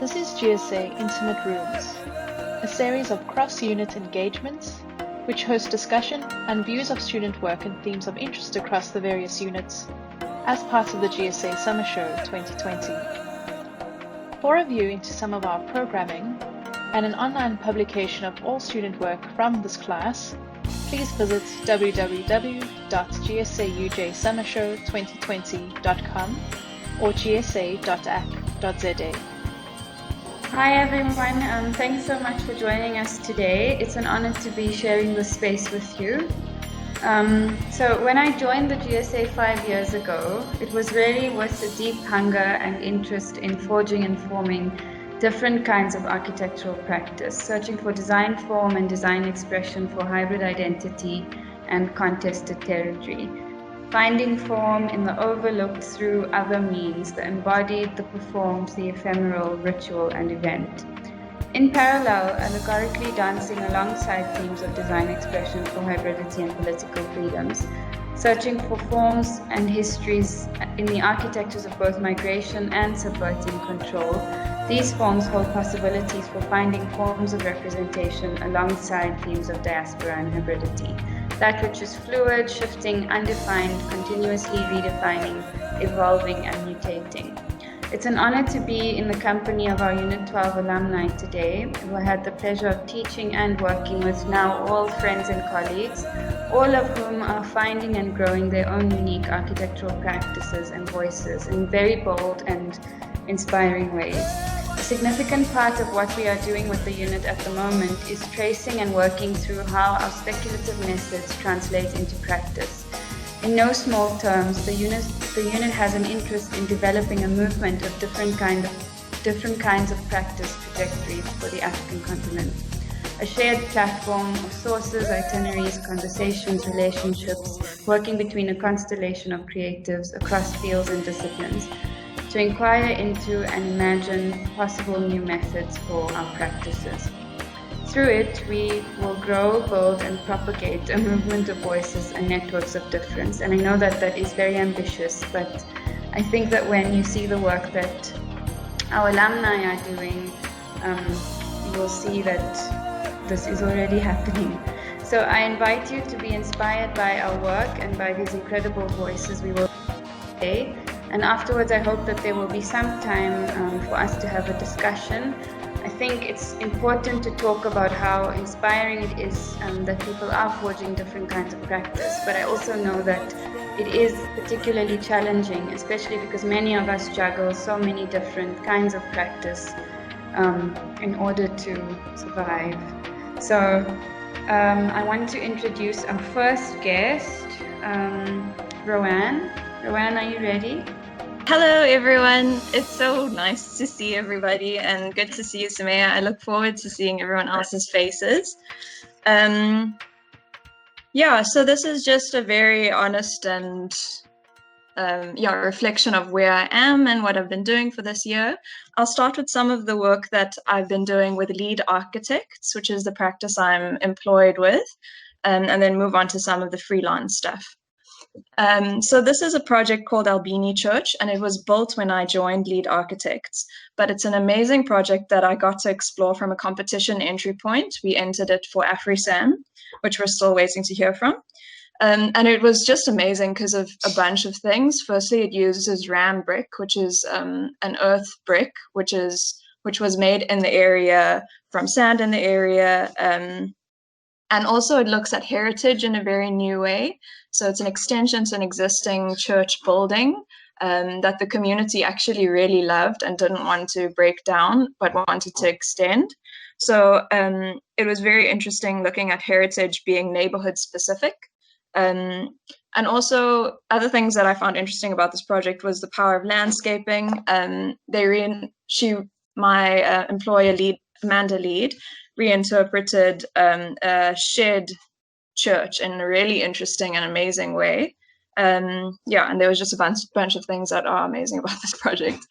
This is GSA Intimate Rooms, a series of cross-unit engagements which host discussion and views of student work and themes of interest across the various units as part of the GSA Summer Show 2020. For a view into some of our programming and an online publication of all student work from this class, please visit www.gsaujsummershow2020.com or gsa.ac.za. Hi everyone, thanks so much for joining us today. It's an honor to be sharing this space with you. So when I joined the GSA 5 years ago, it was really with a deep hunger and interest in forging and forming different kinds of architectural practice, searching for design form and design expression for hybrid identity and contested territory. Finding form in the overlooked through other means, the embodied, the performed, the ephemeral, ritual, and event. In parallel, allegorically dancing alongside themes of design expression for hybridity and political freedoms, searching for forms and histories in the architectures of both migration and subverting control. These forms hold possibilities for finding forms of representation alongside themes of diaspora and hybridity. That which is fluid, shifting, undefined, continuously redefining, evolving, and mutating. It's an honor to be in the company of our Unit 12 alumni today, who I had the pleasure of teaching and working with, now all friends and colleagues, all of whom are finding and growing their own unique architectural practices and voices in very bold and inspiring ways. A significant part of what we are doing with the unit at the moment is tracing and working through how our speculative methods translate into practice. In no small terms, the unit has an interest in developing a movement of different kinds of practice trajectories for the African continent. A shared platform of sources, itineraries, conversations, relationships, working between a constellation of creatives across fields and disciplines, to inquire into and imagine possible new methods for our practices. Through it, we will grow, build, and propagate a movement of voices and networks of difference. And I know that that is very ambitious, but I think that when you see the work that our alumni are doing, you will see that this is already happening. So I invite you to be inspired by our work and by these incredible voices we will today. And afterwards, I hope that there will be some time for us to have a discussion. I think it's important to talk about how inspiring it is that people are forging different kinds of practice. But I also know that it is particularly challenging, especially because many of us juggle so many different kinds of practice in order to survive. So I want to introduce our first guest, Roanne. Roanne, are you ready? Hello, everyone. It's so nice to see everybody and good to see you, Samaya. I look forward to seeing everyone else's faces. So this is just a very honest and reflection of where I am and what I've been doing for this year. I'll start with some of the work that I've been doing with Lead Architects, which is the practice I'm employed with, and then move on to some of the freelance stuff. So this is a project called Albini Church, and it was built when I joined Lead Architects. But it's an amazing project that I got to explore from a competition entry point. We entered it for AfriSam, which we're still waiting to hear from. And it was just amazing because of a bunch of things. Firstly, it uses ram brick, which is an earth brick, which was made in the area from sand in the area. And also it looks at heritage in a very new way. So it's an extension to an existing church building that the community actually really loved and didn't want to break down, but wanted to extend. So it was very interesting looking at heritage being neighborhood specific. And also other things that I found interesting about this project was the power of landscaping. My employer Lead, Amanda Lead, reinterpreted a shed church in a really interesting and amazing way. And there was just a bunch of things that are amazing about this project.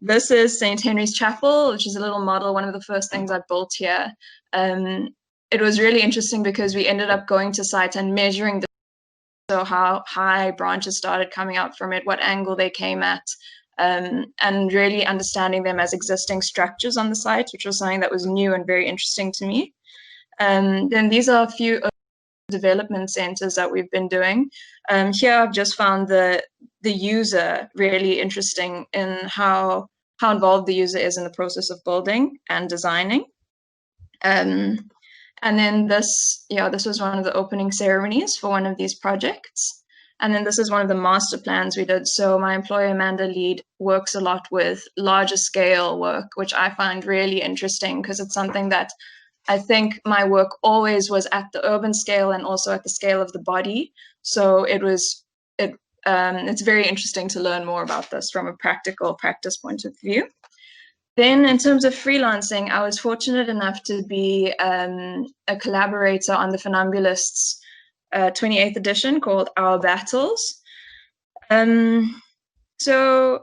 This is St. Henry's Chapel, which is a little model, one of the first things I built here. It was really interesting because we ended up going to site and measuring so how high branches started coming out from it, what angle they came at, and really understanding them as existing structures on the site, which was something that was new and very interesting to me. Then these are a few development centers that we've been doing. Here I've just found the user really interesting in how involved the user is in the process of building and designing. And then this was one of the opening ceremonies for one of these projects. And then this is one of the master plans we did. So my employer, Amanda Lead, works a lot with larger scale work, which I find really interesting because it's something that I think my work always was at the urban scale and also at the scale of the body. So it's very interesting to learn more about this from a practical practice point of view. Then in terms of freelancing, I was fortunate enough to be a collaborator on the Funambulists 28th edition called Our Battles. So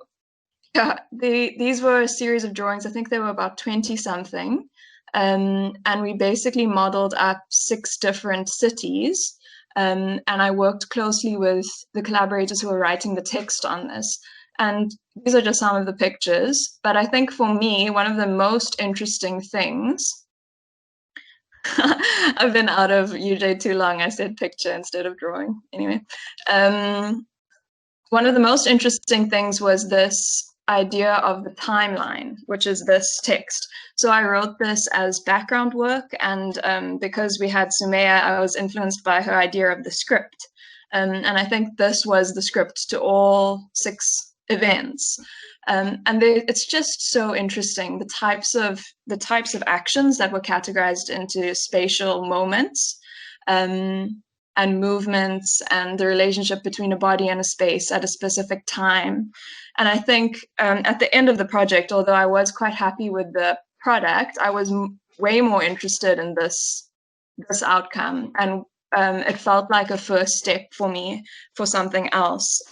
yeah, these were a series of drawings. I think there were about 20 something. And we basically modeled up 6 different cities. And I worked closely with the collaborators who were writing the text on this. And these are just some of the pictures. But I think for me, one of the most interesting things, I've been out of UJ too long. I said picture instead of drawing. Anyway, one of the most interesting things was this idea of the timeline, which is this text. So I wrote this as background work, and because we had Sumaya, I was influenced by her idea of the script. And I think this was the script to all 6 events. It's just so interesting, the types of actions that were categorized into spatial moments, and movements, and the relationship between a body and a space at a specific time. And I think at the end of the project, although I was quite happy with the product, I was way more interested in this outcome. And it felt like a first step for me for something else.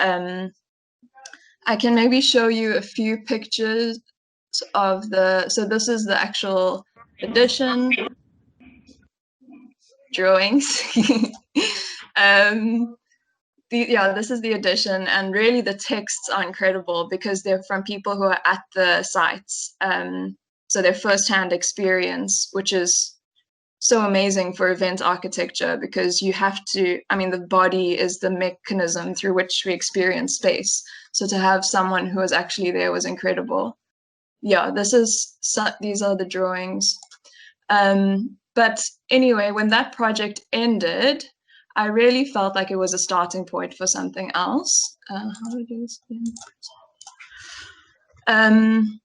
I can maybe show you a few pictures of so this is the actual edition. Drawings. This is the edition, and really the texts are incredible because they're from people who are at the sites. So their firsthand experience, which is so amazing for event architecture, because you have to, the body is the mechanism through which we experience space. So to have someone who was actually there was incredible. Yeah, these are the drawings. But anyway, when that project ended, I really felt like it was a starting point for something else. How do I do this again?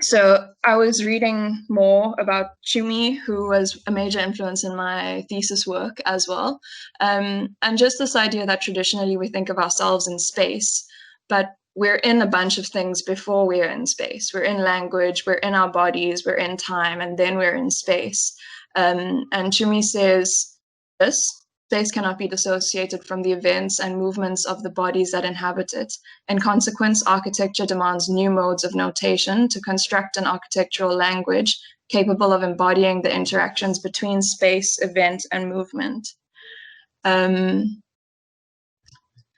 So I was reading more about Tshumi, who was a major influence in my thesis work as well. And just this idea that traditionally we think of ourselves in space, but we're in a bunch of things before we're in space. We're in language, we're in our bodies, we're in time, and then we're in space. And Tshumi says this: space cannot be dissociated from the events and movements of the bodies that inhabit it. In consequence, architecture demands new modes of notation to construct an architectural language capable of embodying the interactions between space, event, and movement.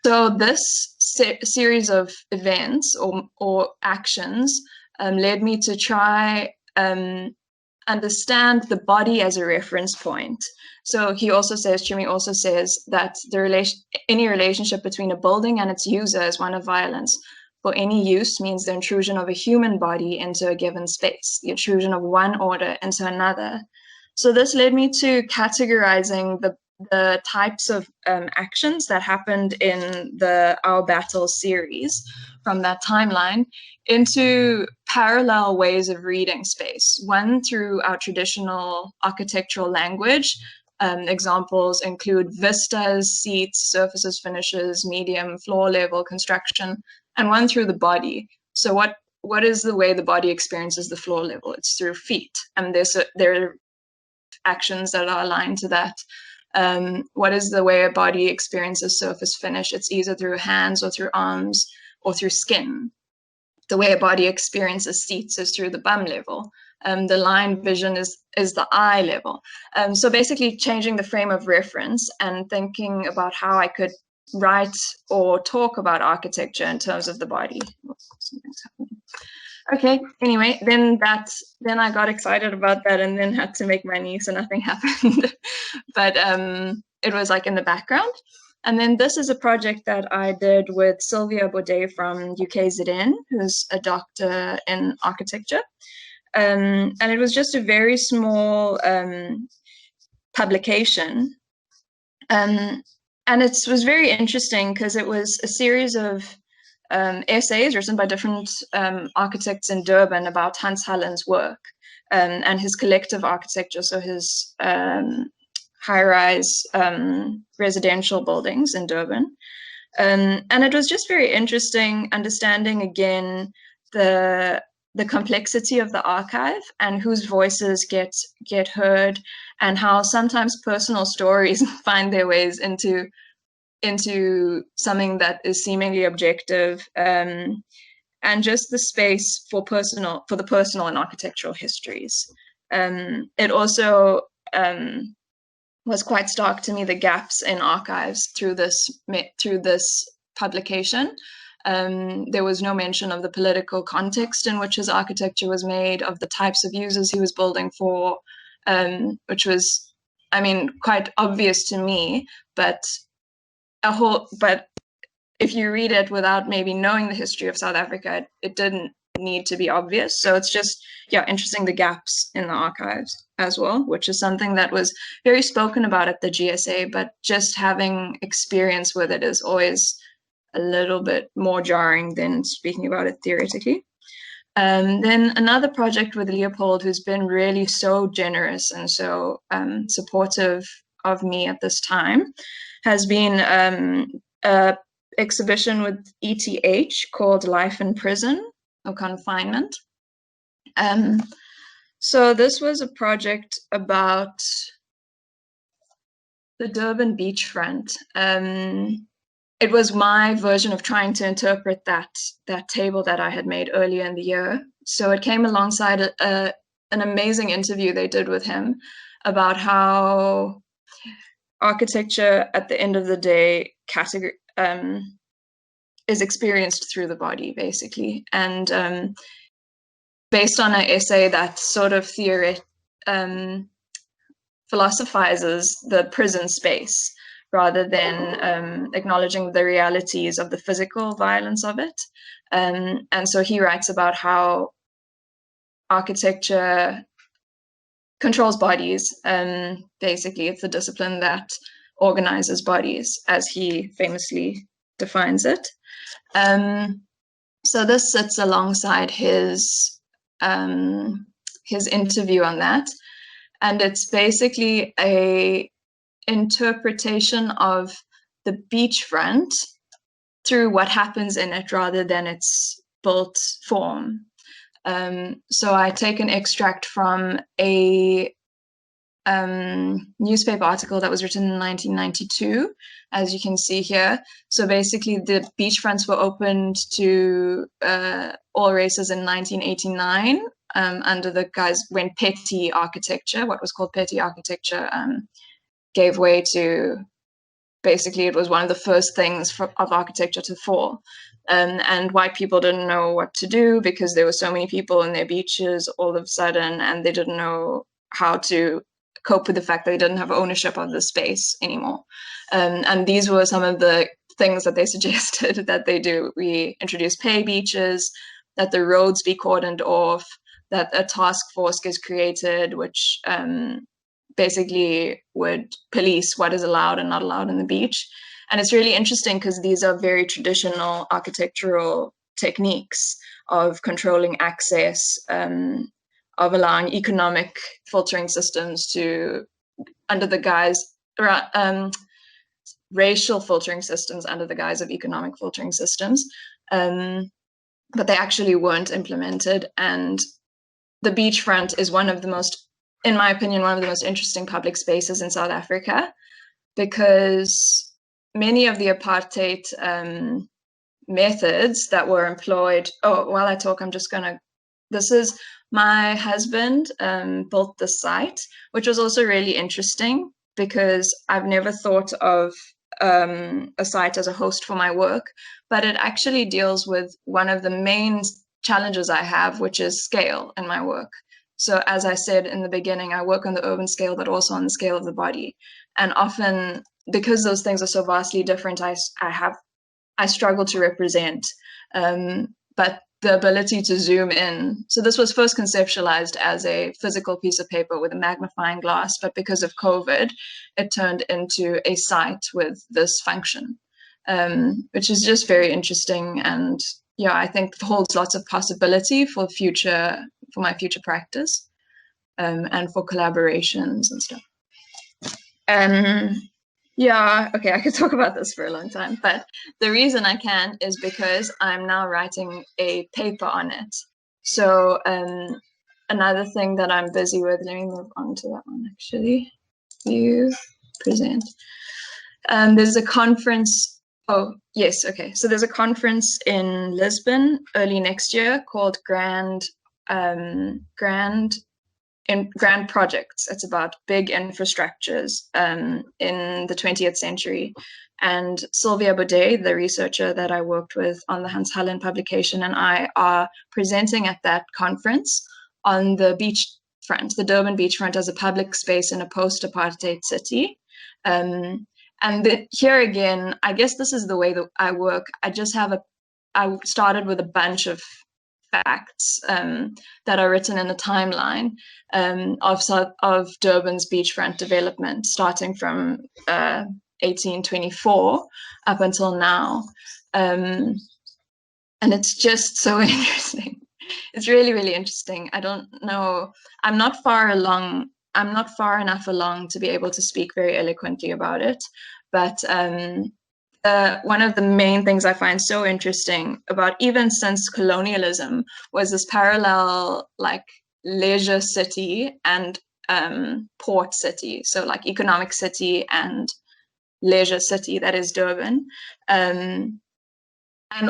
So this series of events or actions led me to try understand the body as a reference point. So Tshumi also says that any relationship between a building and its user is one of violence. For any use means the intrusion of a human body into a given space, the intrusion of one order into another. So this led me to categorizing the types of actions that happened in the Our Battle series from that timeline into parallel ways of reading space. One through our traditional architectural language. Examples include vistas, seats, surfaces, finishes, medium, floor level construction, and one through the body. So what is the way the body experiences the floor level? It's through feet, and there are actions that are aligned to that. What is the way a body experiences surface finish? It's either through hands or through arms or through skin. The way a body experiences seats is through the bum level. The line vision is the eye level. So basically changing the frame of reference and thinking about how I could write or talk about architecture in terms of the body. Oops, something's happening. Okay, anyway, then I got excited about that and then had to make money, so nothing happened. But it was like in the background. And then this is a project that I did with Sylvia Baudet from UKZN, who's a doctor in architecture. And it was just a very small publication. And it was very interesting because it was a series of essays written by different architects in Durban about Hans Hallen's work and his collective architecture, so his high-rise residential buildings in Durban. And it was just very interesting understanding again the complexity of the archive and whose voices get heard, and how sometimes personal stories find their ways into something that is seemingly objective, and just the space for the personal and architectural histories. It also was quite stark to me, the gaps in archives through this publication. There was no mention of the political context in which his architecture was made, of the types of users he was building for, which was, I mean, quite obvious to me, but if you read it without maybe knowing the history of South Africa, it didn't need to be obvious. So it's just, yeah, interesting, the gaps in the archives as well, which is something that was very spoken about at the GSA, but just having experience with it is always a little bit more jarring than speaking about it theoretically. Then another project with Leopold, who's been really so generous and so supportive of me at this time, has been an exhibition with ETH called Life in Prison or Confinement. So this was a project about the Durban beachfront. It was my version of trying to interpret that table that I had made earlier in the year. So it came alongside an amazing interview they did with him about how architecture, at the end of the day, is experienced through the body, basically. And based on an essay that sort of philosophizes the prison space, rather than acknowledging the realities of the physical violence of it. And so he writes about how architecture controls bodies. Basically, it's a discipline that organizes bodies, as he famously defines it. So this sits alongside his interview on that. And it's basically a interpretation of the beachfront through what happens in it rather than its built form. So I take an extract from a newspaper article that was written in 1992, as you can see here. So basically the beachfronts were opened to all races in 1989 under the guise when petty architecture, what was called petty architecture, gave way to, basically it was one of the first things of architecture to fall. And white people didn't know what to do because there were so many people in their beaches all of a sudden, and they didn't know how to cope with the fact that they didn't have ownership of the space anymore. And these were some of the things that they suggested that they do. We introduced pay beaches, that the roads be cordoned off, that a task force gets created, which basically would police what is allowed and not allowed in the beach. And it's really interesting because these are very traditional architectural techniques of controlling access, of allowing economic filtering systems to, under the guise, racial filtering systems under the guise of economic filtering systems. But they actually weren't implemented. And the beachfront is one of the most, in my opinion, one of the most interesting public spaces in South Africa, because many of the apartheid methods that were employed, while I talk, this is my husband built the site, which was also really interesting because I've never thought of a site as a host for my work, but it actually deals with one of the main challenges I have, which is scale in my work. So as I said in the beginning, I work on the urban scale, but also on the scale of the body. And often, because those things are so vastly different, I struggle to represent. But the ability to zoom in. So this was first conceptualized as a physical piece of paper with a magnifying glass, but because of COVID, it turned into a site with this function, which is just very interesting. And yeah, I think holds lots of possibility for my future practice, and for collaborations and stuff. Yeah, okay, I could talk about this for a long time, but the reason I can is because I'm now writing a paper on it. So another thing that I'm busy with, let me move on to that one actually. You present. There's a conference, oh, yes, okay. So there's a conference in Lisbon early next year called Grand Projects. It's about big infrastructures in the 20th century. And Sylvia Baudet, the researcher that I worked with on the Hans Hallen publication, and I are presenting at that conference on the beachfront, the Durban beachfront, as a public space in a post-apartheid city. Here again, I guess this is the way that I work. I started with a bunch of facts that are written in a timeline of Durban's beachfront development, starting from 1824 up until now. And it's just so interesting. It's really, really interesting. I don't know. I'm not far enough along to be able to speak very eloquently about it. But one of the main things I find so interesting about, even since colonialism, was this parallel, like, leisure city and port city. So like economic city and leisure city, that is Durban. And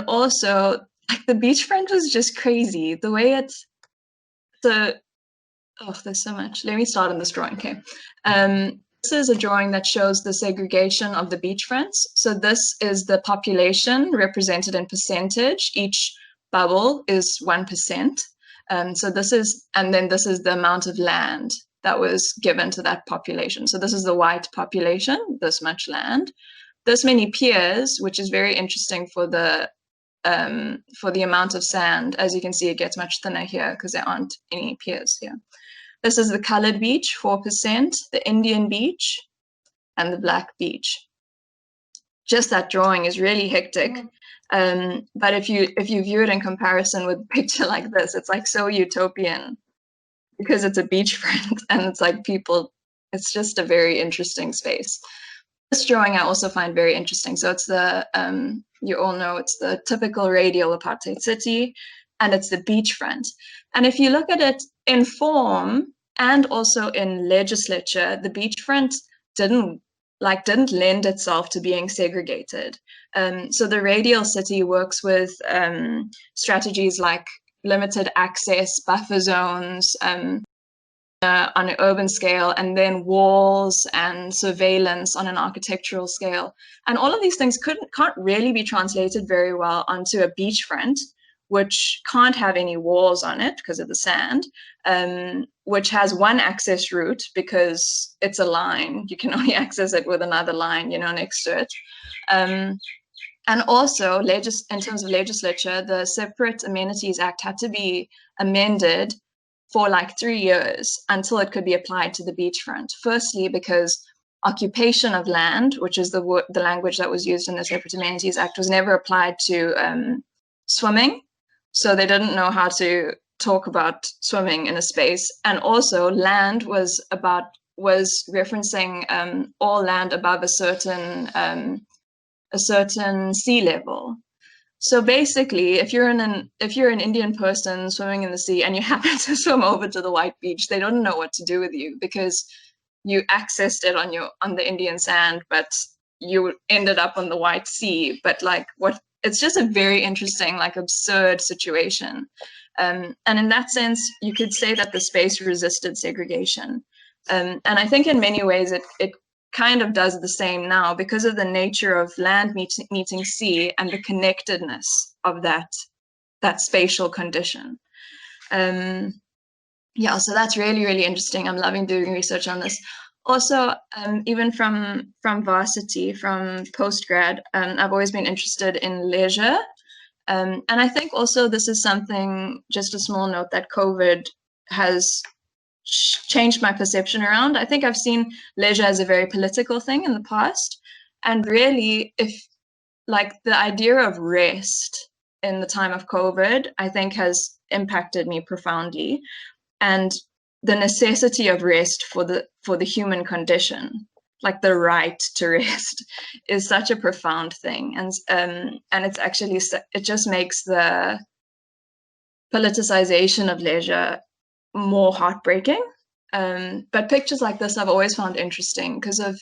also, like, the beachfront was just crazy. The way there's so much. Let me start on this drawing, okay? This is a drawing that shows the segregation of the beachfronts. So this is the population represented in percentage. Each bubble is 1%. So this is the amount of land that was given to that population. So this is the white population, this much land, this many piers, which is very interesting for the amount of sand. As you can see, it gets much thinner here because there aren't any piers here. This is the colored beach, 4%, the Indian beach, and the black beach. Just that drawing is really hectic. But if you view it in comparison with a picture like this, it's like so utopian because it's a beachfront and it's like people, it's just a very interesting space. This drawing I also find very interesting. So it's the, you all know, it's the typical radial apartheid city, and it's the beachfront. And if you look at it in form and also in legislature, the beachfront didn't lend itself to being segregated. So the radial city works with strategies like limited access, buffer zones, on an urban scale, and then walls and surveillance on an architectural scale. And all of these things can't really be translated very well onto a beachfront, which can't have any walls on it because of the sand, which has one access route because it's a line. You can only access it with another line, next to it. And also, in terms of legislature, the Separate Amenities Act had to be amended for like 3 years until it could be applied to the beachfront. Firstly, because occupation of land, which is the language that was used in the Separate Amenities Act, was never applied to swimming. So they didn't know how to talk about swimming in a space. And also, land was referencing all land above a certain sea level. So basically, if you're an Indian person swimming in the sea and you happen to swim over to the white beach, they don't know what to do with you because you accessed it on the Indian sand, but you ended up on the white sea. But like, it's just a very interesting, like, absurd situation. And in that sense, you could say that the space resisted segregation. And I think in many ways kind of does the same now because of the nature of land meeting sea and the connectedness of that spatial condition. Yeah, so that's really, really interesting. I'm loving doing research on this. Also, even from varsity, from postgrad, I've always been interested in leisure. And I think also this is something, just a small note, that COVID has changed my perception around. I think I've seen leisure as a very political thing in the past. And really, if like the idea of rest in the time of COVID, I think has impacted me profoundly. And the necessity of rest for the human condition, like the right to rest, is such a profound thing. And it's actually, it just makes the politicization of leisure more heartbreaking. But pictures like this I've always found interesting because of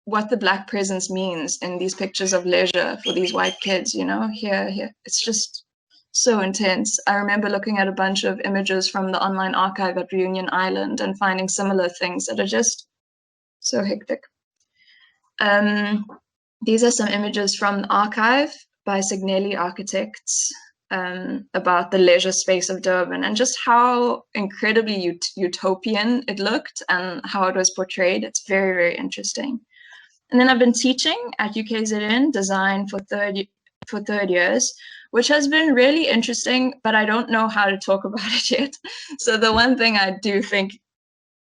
what the Black presence means in these pictures of leisure for these white kids, you know, here. It's just so intense. I remember looking at a bunch of images from the online archive at Reunion Island and finding similar things that are just so hectic. These are some images from the archive by Signelli Architects about the leisure space of Durban and just how incredibly utopian it looked and how it was portrayed. It's very, very interesting. And then I've been teaching at UKZN design for third years, which has been really interesting, but I don't know how to talk about it yet. So the one thing I do think,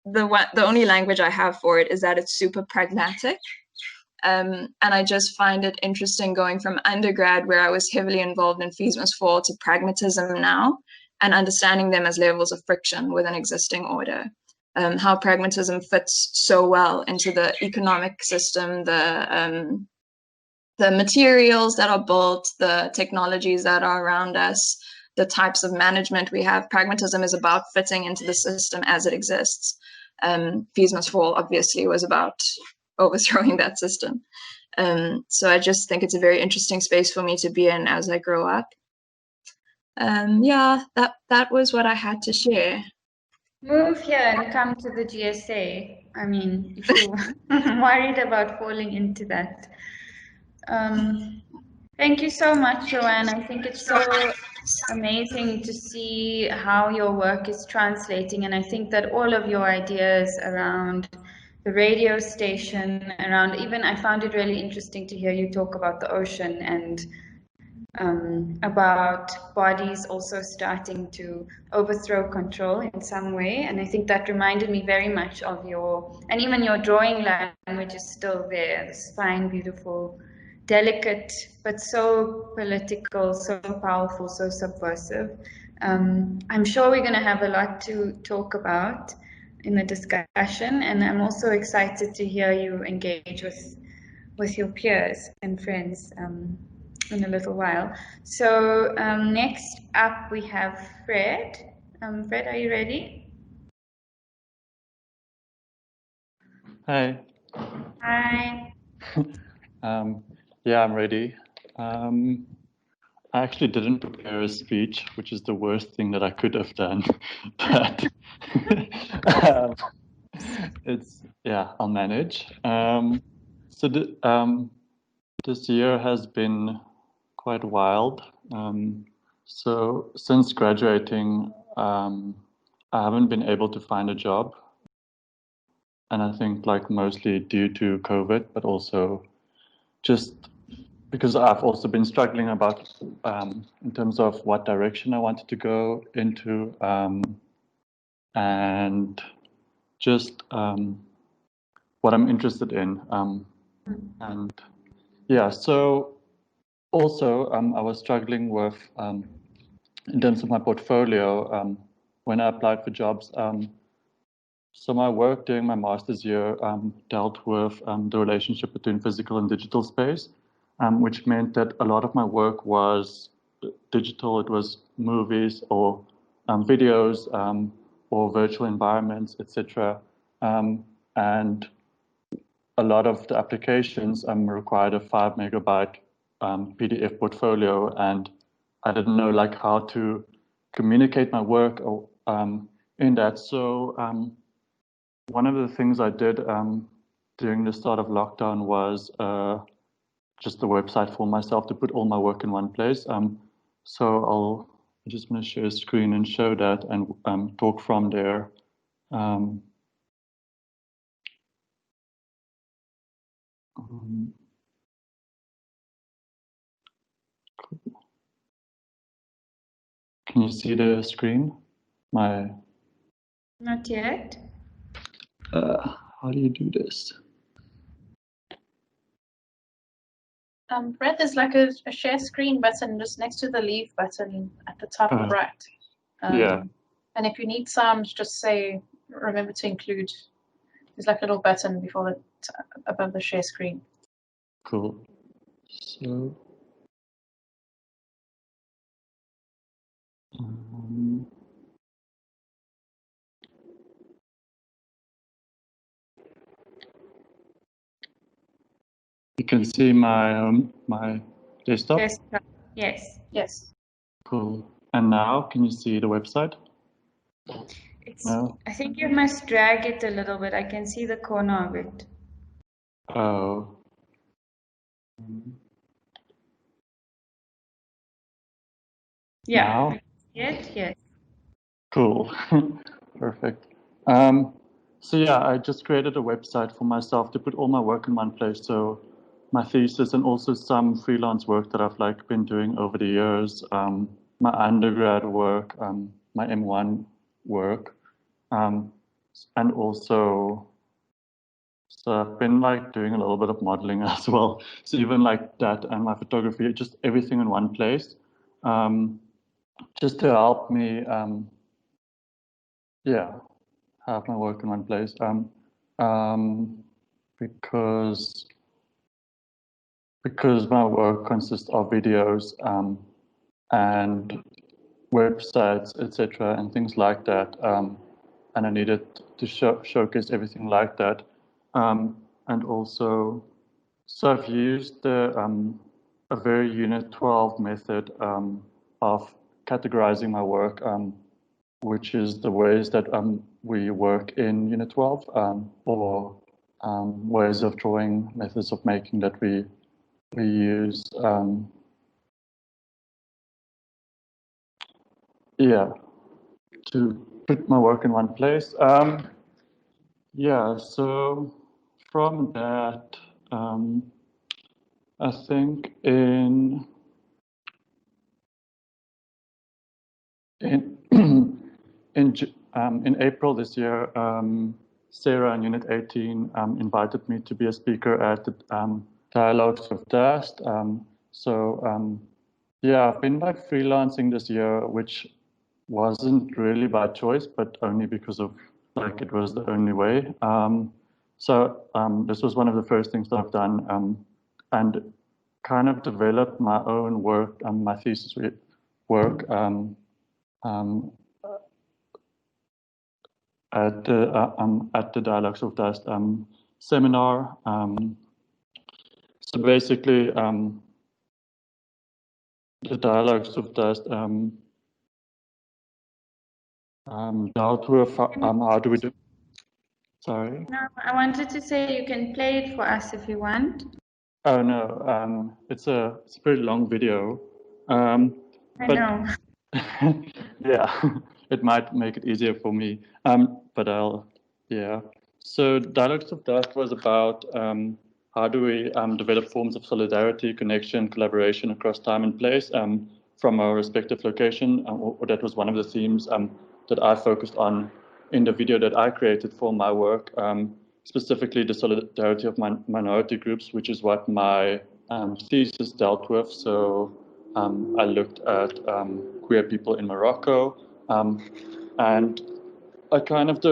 the only language I have for it is that it's super pragmatic. And I just find it interesting going from undergrad, where I was heavily involved in fees must fall, to pragmatism now, and understanding them as levels of friction with an existing order. How pragmatism fits so well into the economic system, the materials that are built, the technologies that are around us, the types of management we have. Pragmatism is about fitting into the system as it exists. Fees must fall, obviously, was about overthrowing that system. So I just think it's a very interesting space for me to be in as I grow up. Yeah, that was what I had to share. Move here and come to the GSA. I mean, if you're worried about falling into that. Thank you so much, Joanne. I think it's so amazing to see how your work is translating. And I think that all of your ideas around the radio station, around even, I found it really interesting to hear you talk about the ocean and about bodies also starting to overthrow control in some way. And I think that reminded me very much of and even your drawing language is still there, this fine, beautiful, delicate, but so political, so powerful, so subversive. I'm sure we're going to have a lot to talk about in the discussion, and I'm also excited to hear you engage with your peers and friends in a little while. So next up we have Fred. Fred, are you ready? Hi. Hi. Yeah, I'm ready. I actually didn't prepare a speech, which is the worst thing that I could have done. But I'll manage. So this year has been quite wild. So since graduating, I haven't been able to find a job. And I think like mostly due to COVID, but also just because I've also been struggling about in terms of what direction I wanted to go into, and just what I'm interested in. And yeah, so also I was struggling with, in terms of my portfolio, when I applied for jobs. So my work during my master's year dealt with the relationship between physical and digital space, which meant that a lot of my work was digital. It was movies or videos or virtual environments, etc. And a lot of the applications required a 5 megabyte PDF portfolio, and I didn't know like how to communicate my work or, in that. So one of the things I did during the start of lockdown was just a website for myself to put all my work in one place. So I'm just going to share a screen and show that and talk from there. Can you see the screen? Not yet. How do you do this? Brett, there's like a share screen button just next to the leave button at the top right. Yeah. And if you need sound, just say, remember to include. There's like a little button before above the share screen. Cool. So. You can see my desktop. Yes. Yes. Cool. And now, can you see the website? No. I think you must drag it a little bit. I can see the corner of it. Oh. Yeah. Now? Yes. Cool. Perfect. So yeah, I just created a website for myself to put all my work in one place. So my thesis and also some freelance work that I've been doing over the years, my undergrad work, my M1 work, and also so I've been doing a little bit of modeling as well. So even that and my photography, just everything in one place, just to help me, have my work in one place. Because my work consists of videos and websites, etc., and things like that, and I needed to showcase everything like that, and also, so I've used a very Unit 12 method of categorizing my work, which is the ways that we work in Unit 12, or ways of drawing, methods of making that we use. To put my work in one place. So from that, I think in in April this year, Sarah in Unit 18 invited me to be a speaker at the Dialogues of Dust. I've been freelancing this year, which wasn't really by choice, but only because of it was the only way. This was one of the first things that I've done, and kind of developed my own work and my thesis work at the Dialogues of Dust seminar. So basically, the Dialogues of Dust dealt with how do we do. Sorry. No, I wanted to say you can play it for us if you want. Oh no, it's a pretty long video. I know. Yeah, it might make it easier for me. But So Dialogues of Dust was about how do we develop forms of solidarity, connection, collaboration across time and place from our respective location. Or that was one of the themes that I focused on in the video that I created for my work. Specifically the solidarity of minority groups, which is what my thesis dealt with. So I looked at queer people in Morocco, and I kind of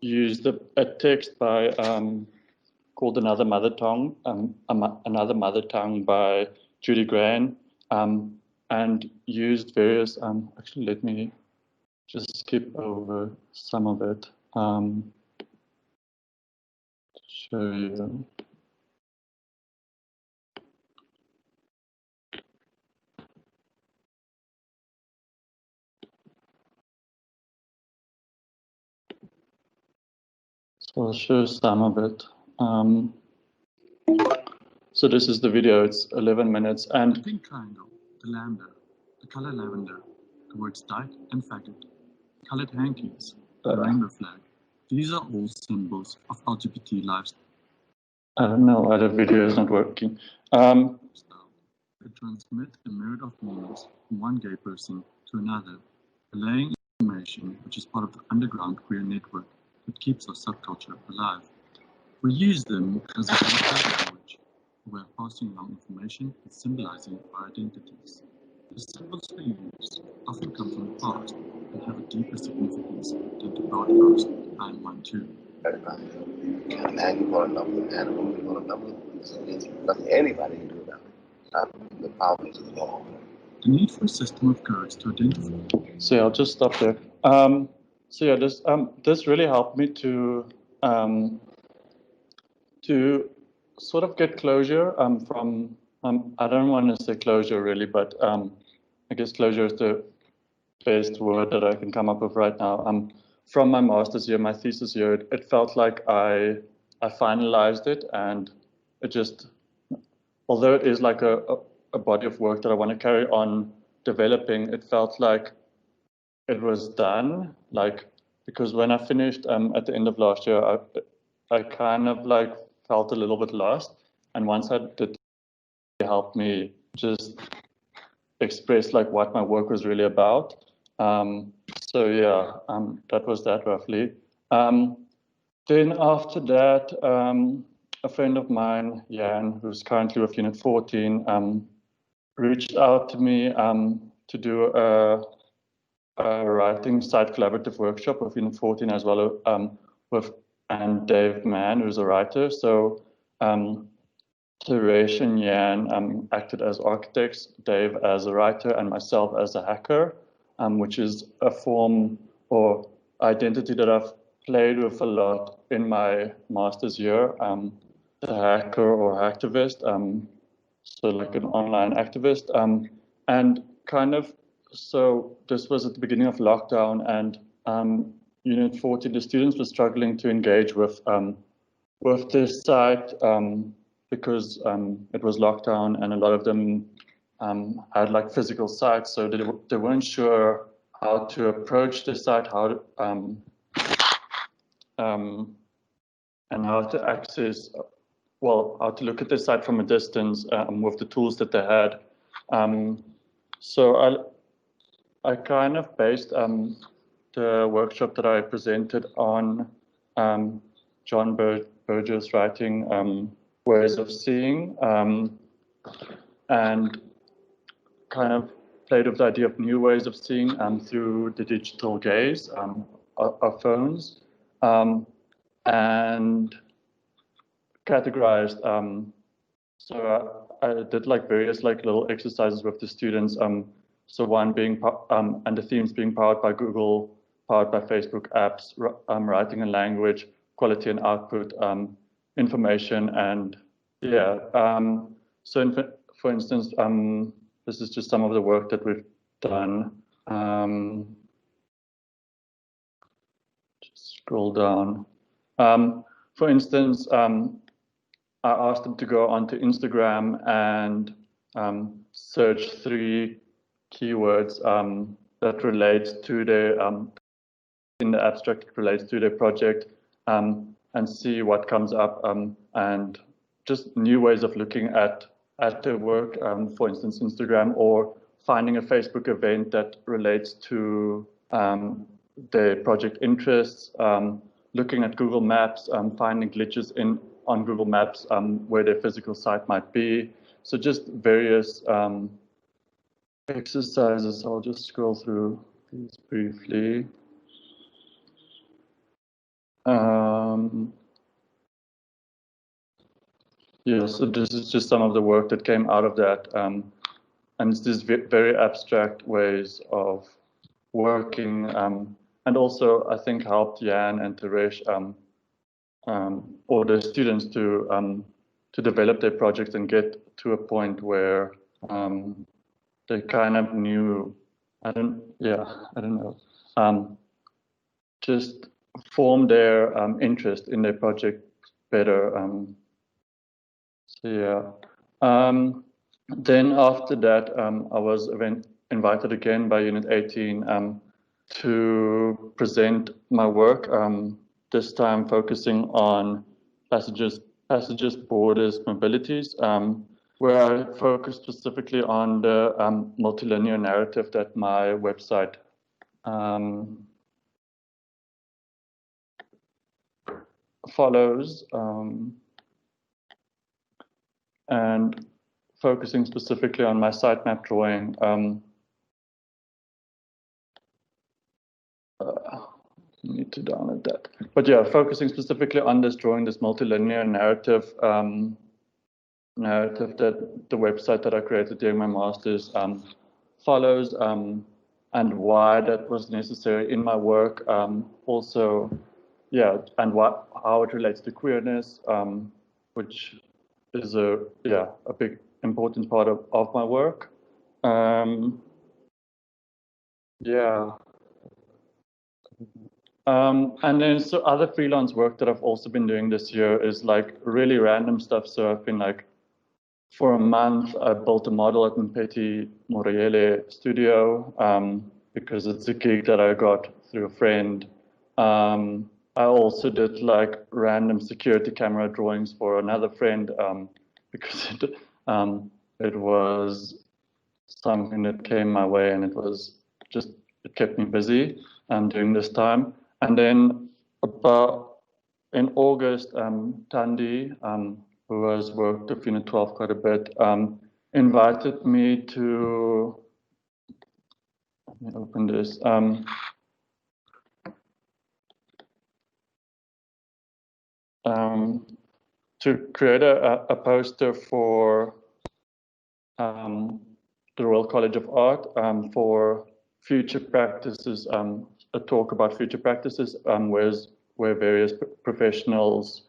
used a text by called Another Mother Tongue, Another Mother Tongue by Judy Grahn, and used various. Actually, let me just skip over some of it. To show you. So I'll show some of it. So this is the video, it's 11 minutes. And the pink triangle, the lambda, the color lavender, the words dyke and faggot, colored hankies, the rainbow flag. These are all symbols of LGBT lives. I don't know why the video is not working. They transmit a myriad of meanings from one gay person to another, relaying information which is part of the underground queer network that keeps our subculture alive. We use them as a language, a way of passing along information and symbolizing our identities. The symbols we use often come from the past and have a deeper significance than to broadcast I'm one too. Everybody. Now you want to know the animal, you want to know there's nothing anybody can do about it. Not the powers of the law. The need for a system of codes to identify. So yeah, I'll just stop there. So yeah, this really helped me to sort of get closure from I don't want to say closure really, but I guess closure is the best word that I can come up with right now. From my master's year, my thesis year, it felt like I finalized it, and it just, although it is like a body of work that I want to carry on developing, it felt like it was done. Like, because when I finished at the end of last year, I kind of like felt a little bit lost, and once I did, it helped me just express like what my work was really about. So yeah, that was that roughly. Then after that, a friend of mine, Jan, who's currently with Unit 14, reached out to me to do a writing site collaborative workshop with Unit 14 as well, and Dave Mann, who's a writer. So Suresh and Jan acted as architects, Dave as a writer, and myself as a hacker, which is a form or identity that I've played with a lot in my master's year. The hacker or hacktivist, so like an online activist, and kind of, so this was at the beginning of lockdown, and Unit 14, the students were struggling to engage with this site because it was lockdown, and a lot of them had like physical sites, so they weren't sure how to approach the site, how and how to access, well, how to look at the site from a distance with the tools that they had. So I kind of based the workshop that I presented on John Berger's writing, Ways of Seeing, and kind of played with the idea of new ways of seeing through the digital gaze, our phones, and categorized. So I did like various like little exercises with the students. So one being, and the themes being powered by Google, powered by Facebook apps, writing and language, quality and output, information, and yeah. So for instance, this is just some of the work that we've done. Just scroll down. For instance, I asked them to go onto Instagram and search 3 keywords that relate to their, in the abstract, it relates to their project, and see what comes up, and just new ways of looking at their work, for instance, Instagram, or finding a Facebook event that relates to their project interests, looking at Google Maps, finding glitches on Google Maps where their physical site might be. So just various exercises. I'll just scroll through these briefly. Yeah, so this is just some of the work that came out of that. And it's these very abstract ways of working, and also I think helped Jan and Teresh, or the students to develop their projects and get to a point where they kind of knew, I don't know, just form their interest in their project better. So yeah. Then after that, I was invited again by Unit 18 to present my work, this time focusing on passages, borders, mobilities, where I focus specifically on the multilinear narrative that my website follows, and focusing specifically on my sitemap drawing. Need to download that. But yeah, focusing specifically on this drawing, this multilinear narrative, narrative that the website that I created during my master's follows, and why that was necessary in my work. Also, yeah, and how it relates to queerness, which is a big important part of my work. Yeah. And then so other freelance work that I've also been doing this year is like really random stuff. So I've been like, for a month, I built a model at Mpeti Moriele studio, because it's a gig that I got through a friend. I also did like random security camera drawings for another friend, because it was something that came my way, and it kept me busy during this time. And then about in August, Tandy, who has worked with Unit 12 quite a bit, invited me to, let me open this, to create a poster for the Royal College of Art for future practices, a talk about future practices, where various professionals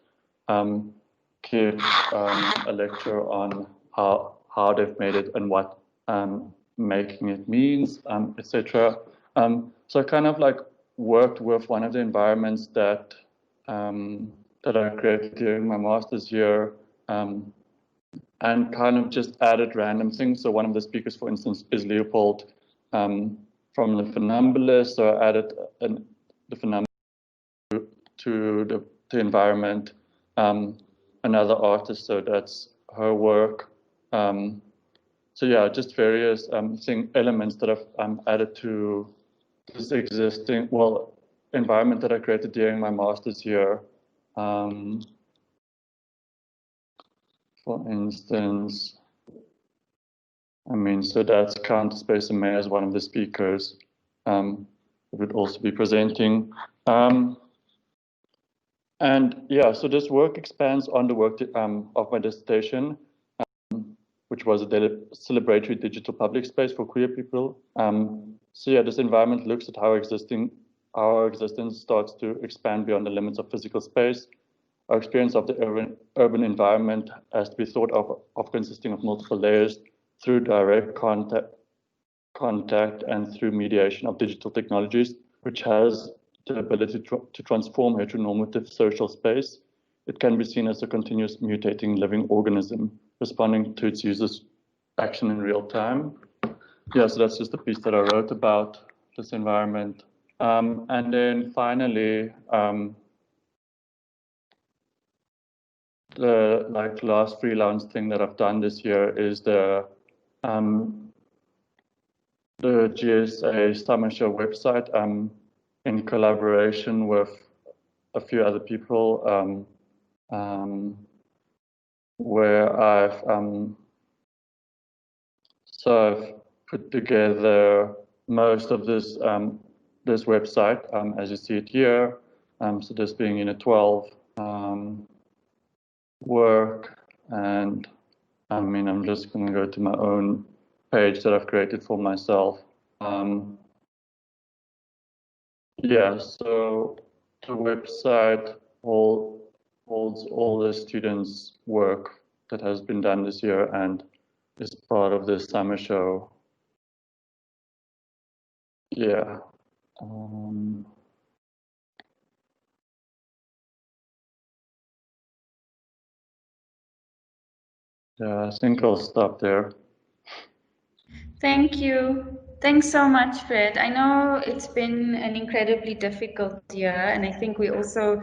give a lecture on how they've made it and what making it means, etc. So I kind of like worked with one of the environments that that I created during my master's year, and kind of just added random things. So one of the speakers, for instance, is Leopold from the Funambulist. So I added the Funambulist to the environment. Another artist, so that's her work. So yeah, just various elements that I've added to this existing environment that I created during my master's year. For instance, I mean, so that's Counterspace and May as one of the speakers who would also be presenting. And yeah, so this work expands on the work of my dissertation, which was a celebratory digital public space for queer people. So yeah, this environment looks at how our existence starts to expand beyond the limits of physical space. Our experience of the urban environment has to be thought of consisting of multiple layers through direct contact and through mediation of digital technologies, which has the ability to transform heteronormative social space. It can be seen as a continuous mutating living organism responding to its users' action in real time. Yeah, so that's just a piece that I wrote about this environment. And then finally, the last freelance thing that I've done this year is the GSA Summer Show website, in collaboration with a few other people, where I've put together most of this this website, as you see it here. So this being Unit 12 work, and I mean, I'm just going to go to my own page that I've created for myself. Yeah, so the website holds all the students' work that has been done this year and is part of this summer show. Yeah. Yeah, I think I'll stop there. Thank you. Thanks so much, Fred. I know it's been an incredibly difficult year, and I think we also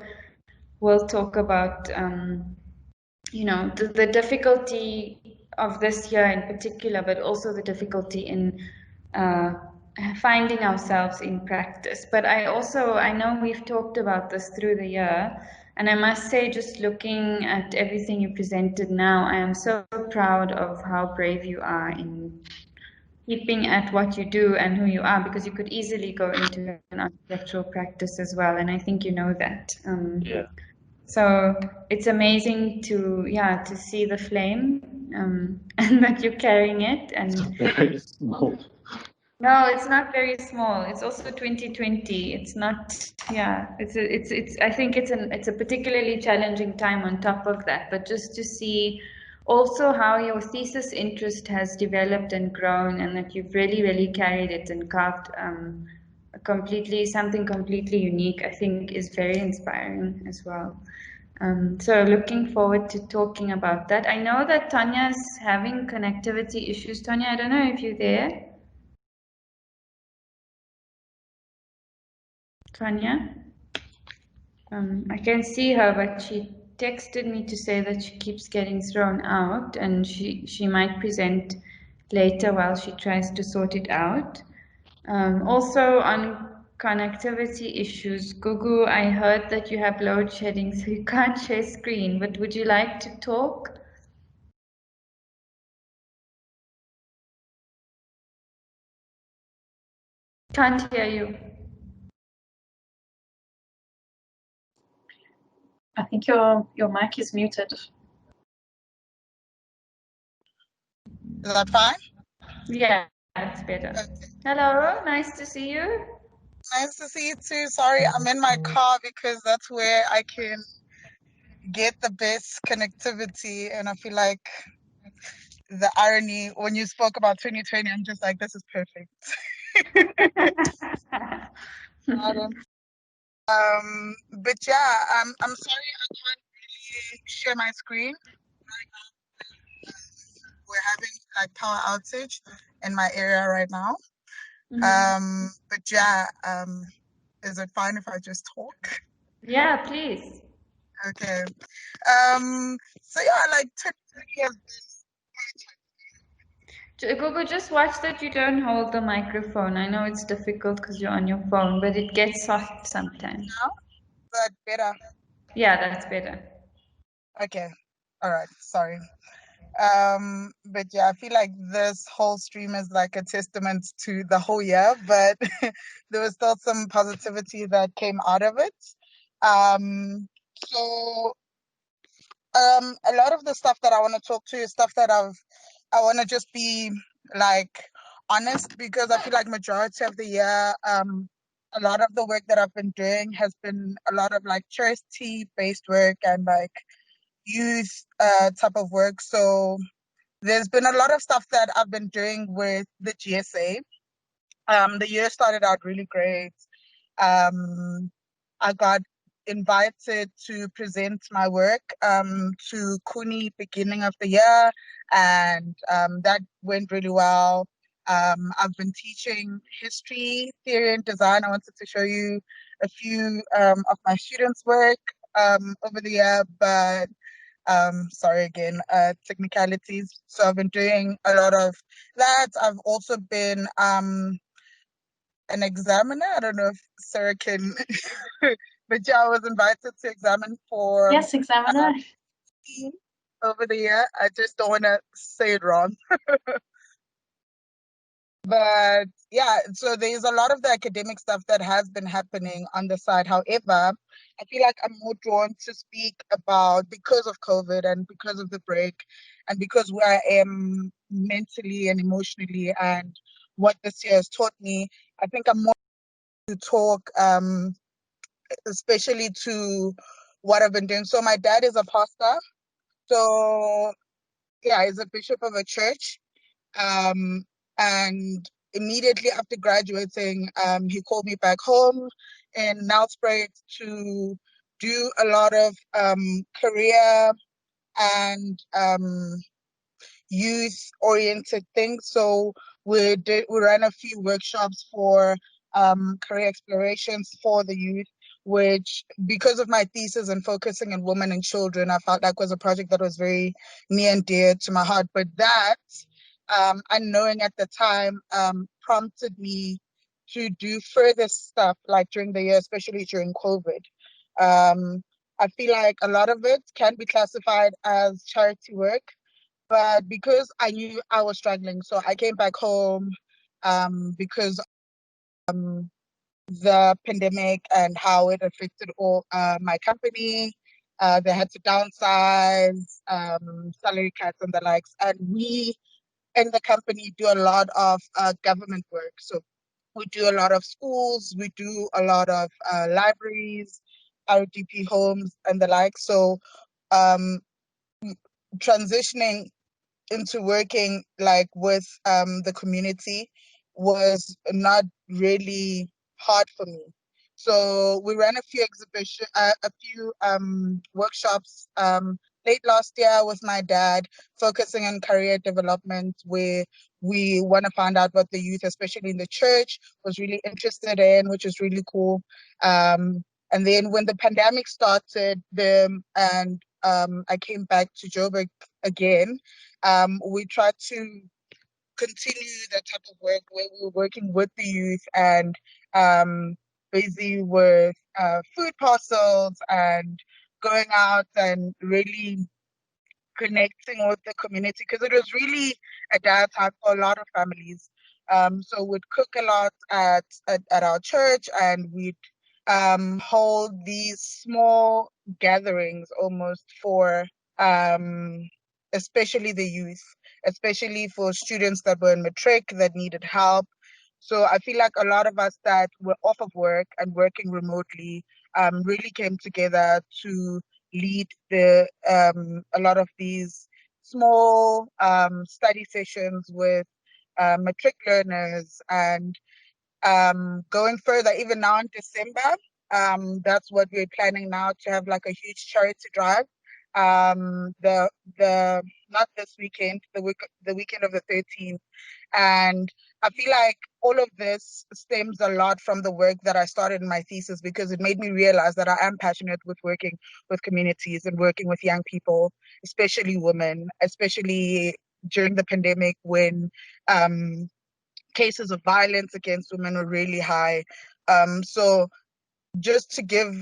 will talk about, the difficulty of this year in particular, but also the difficulty in finding ourselves in practice. But I know we've talked about this through the year, and I must say, just looking at everything you presented now, I am so proud of how brave you are in keeping at what you do and who you are, because you could easily go into an architectural practice as well, and I think you know that. Yeah. So it's amazing to see the flame, and that you're carrying it. And Very small. no, it's not very small. It's also 2020. It's not. Yeah. It's. I think it's a particularly challenging time on top of that. But just to see also how your thesis interest has developed and grown, and that you've really carried it and carved something completely unique, I think is very inspiring as well. So looking forward to talking about that. I know that Tanya's having connectivity issues. Tanya, I don't know if you're there. Tanya? I can see her, but she texted me to say that she keeps getting thrown out, and she might present later while she tries to sort it out. Also on connectivity issues, Gugu, I heard that you have load shedding, so you can't share screen, but would you like to talk? Can't hear you. I think your mic is muted. Is that fine? Yeah, that's better. Okay. Hello, nice to see you. Nice to see you too. Sorry, I'm in my car because that's where I can get the best connectivity. And I feel like the irony when you spoke about 2020, I'm just like, this is perfect. But yeah, I'm sorry I can't really share my screen. We're having like power outage in my area right now. But yeah, is it fine if I just talk? Yeah, please. Okay. So yeah, like 2020 has Google, just watch that you don't hold the microphone. I know it's difficult because you're on your phone, but it gets soft sometimes. now, but better. Yeah, that's better. Okay. All right. Sorry. But yeah, I feel like this whole stream is like a testament to the whole year, but there was still some positivity that came out of it. So a lot of the stuff that I want to talk to is stuff that I want to just be like honest, because I feel like majority of the year, a lot of the work that I've been doing has been a lot of like charity based work and like youth type of work. So there's been a lot of stuff that I've been doing with the GSA. The year started out really great. I got invited to present my work to CUNY beginning of the year, and that went really well. I've been teaching history, theory, and design. I wanted to show you a few of my students' work over the year, but sorry again, technicalities. So I've been doing a lot of that. I've also been an examiner. I don't know if Sarah can, but yeah, I was invited to examine for Yes, examiner. over the year. I just don't want to say it wrong. But yeah, so there's a lot of the academic stuff that has been happening on the side. However, I feel like I'm more drawn to speak about, because of COVID and because of the break and because where I am mentally and emotionally and what this year has taught me, I think I'm more to talk especially to what I've been doing. So my dad is a pastor. So yeah, he's a bishop of a church. And immediately after graduating, he called me back home in Nelspruit to do a lot of career and youth-oriented thing. So we ran a few workshops for career explorations for the youth, which, because of my thesis and focusing on women and children, I felt like was a project that was very near and dear to my heart. But that, unknowing at the time, prompted me to do further stuff like during the year, especially during COVID. I feel like a lot of it can be classified as charity work, but because I knew I was struggling, so I came back home because the pandemic and how it affected all my company. They had to downsize, salary cuts and the likes. And we in the company do a lot of government work. So we do a lot of schools, we do a lot of libraries, RDP homes and the like. So um, transitioning into working like with the community was not really hard for me. So we ran a few workshops late last year with my dad, focusing on career development, where we want to find out what the youth, especially in the church, was really interested in, which is really cool. And then when the pandemic started, I came back to Joburg again. We tried to continue that type of work where we were working with the youth and busy with food parcels and going out and really connecting with the community, because it was really a dire time for a lot of families. So we'd cook a lot at our church, and we'd hold these small gatherings almost for especially the youth, especially for students that were in matric that needed help. So I feel like a lot of us that were off of work and working remotely really came together to lead a lot of these small study sessions with matric learners. And going further, even now in December, that's what we're planning now, to have like a huge charity drive. The not this weekend, the weekend of the 13th. And I feel like all of this stems a lot from the work that I started in my thesis, because it made me realize that I am passionate with working with communities and working with young people, especially women, especially during the pandemic when cases of violence against women were really high. So just to give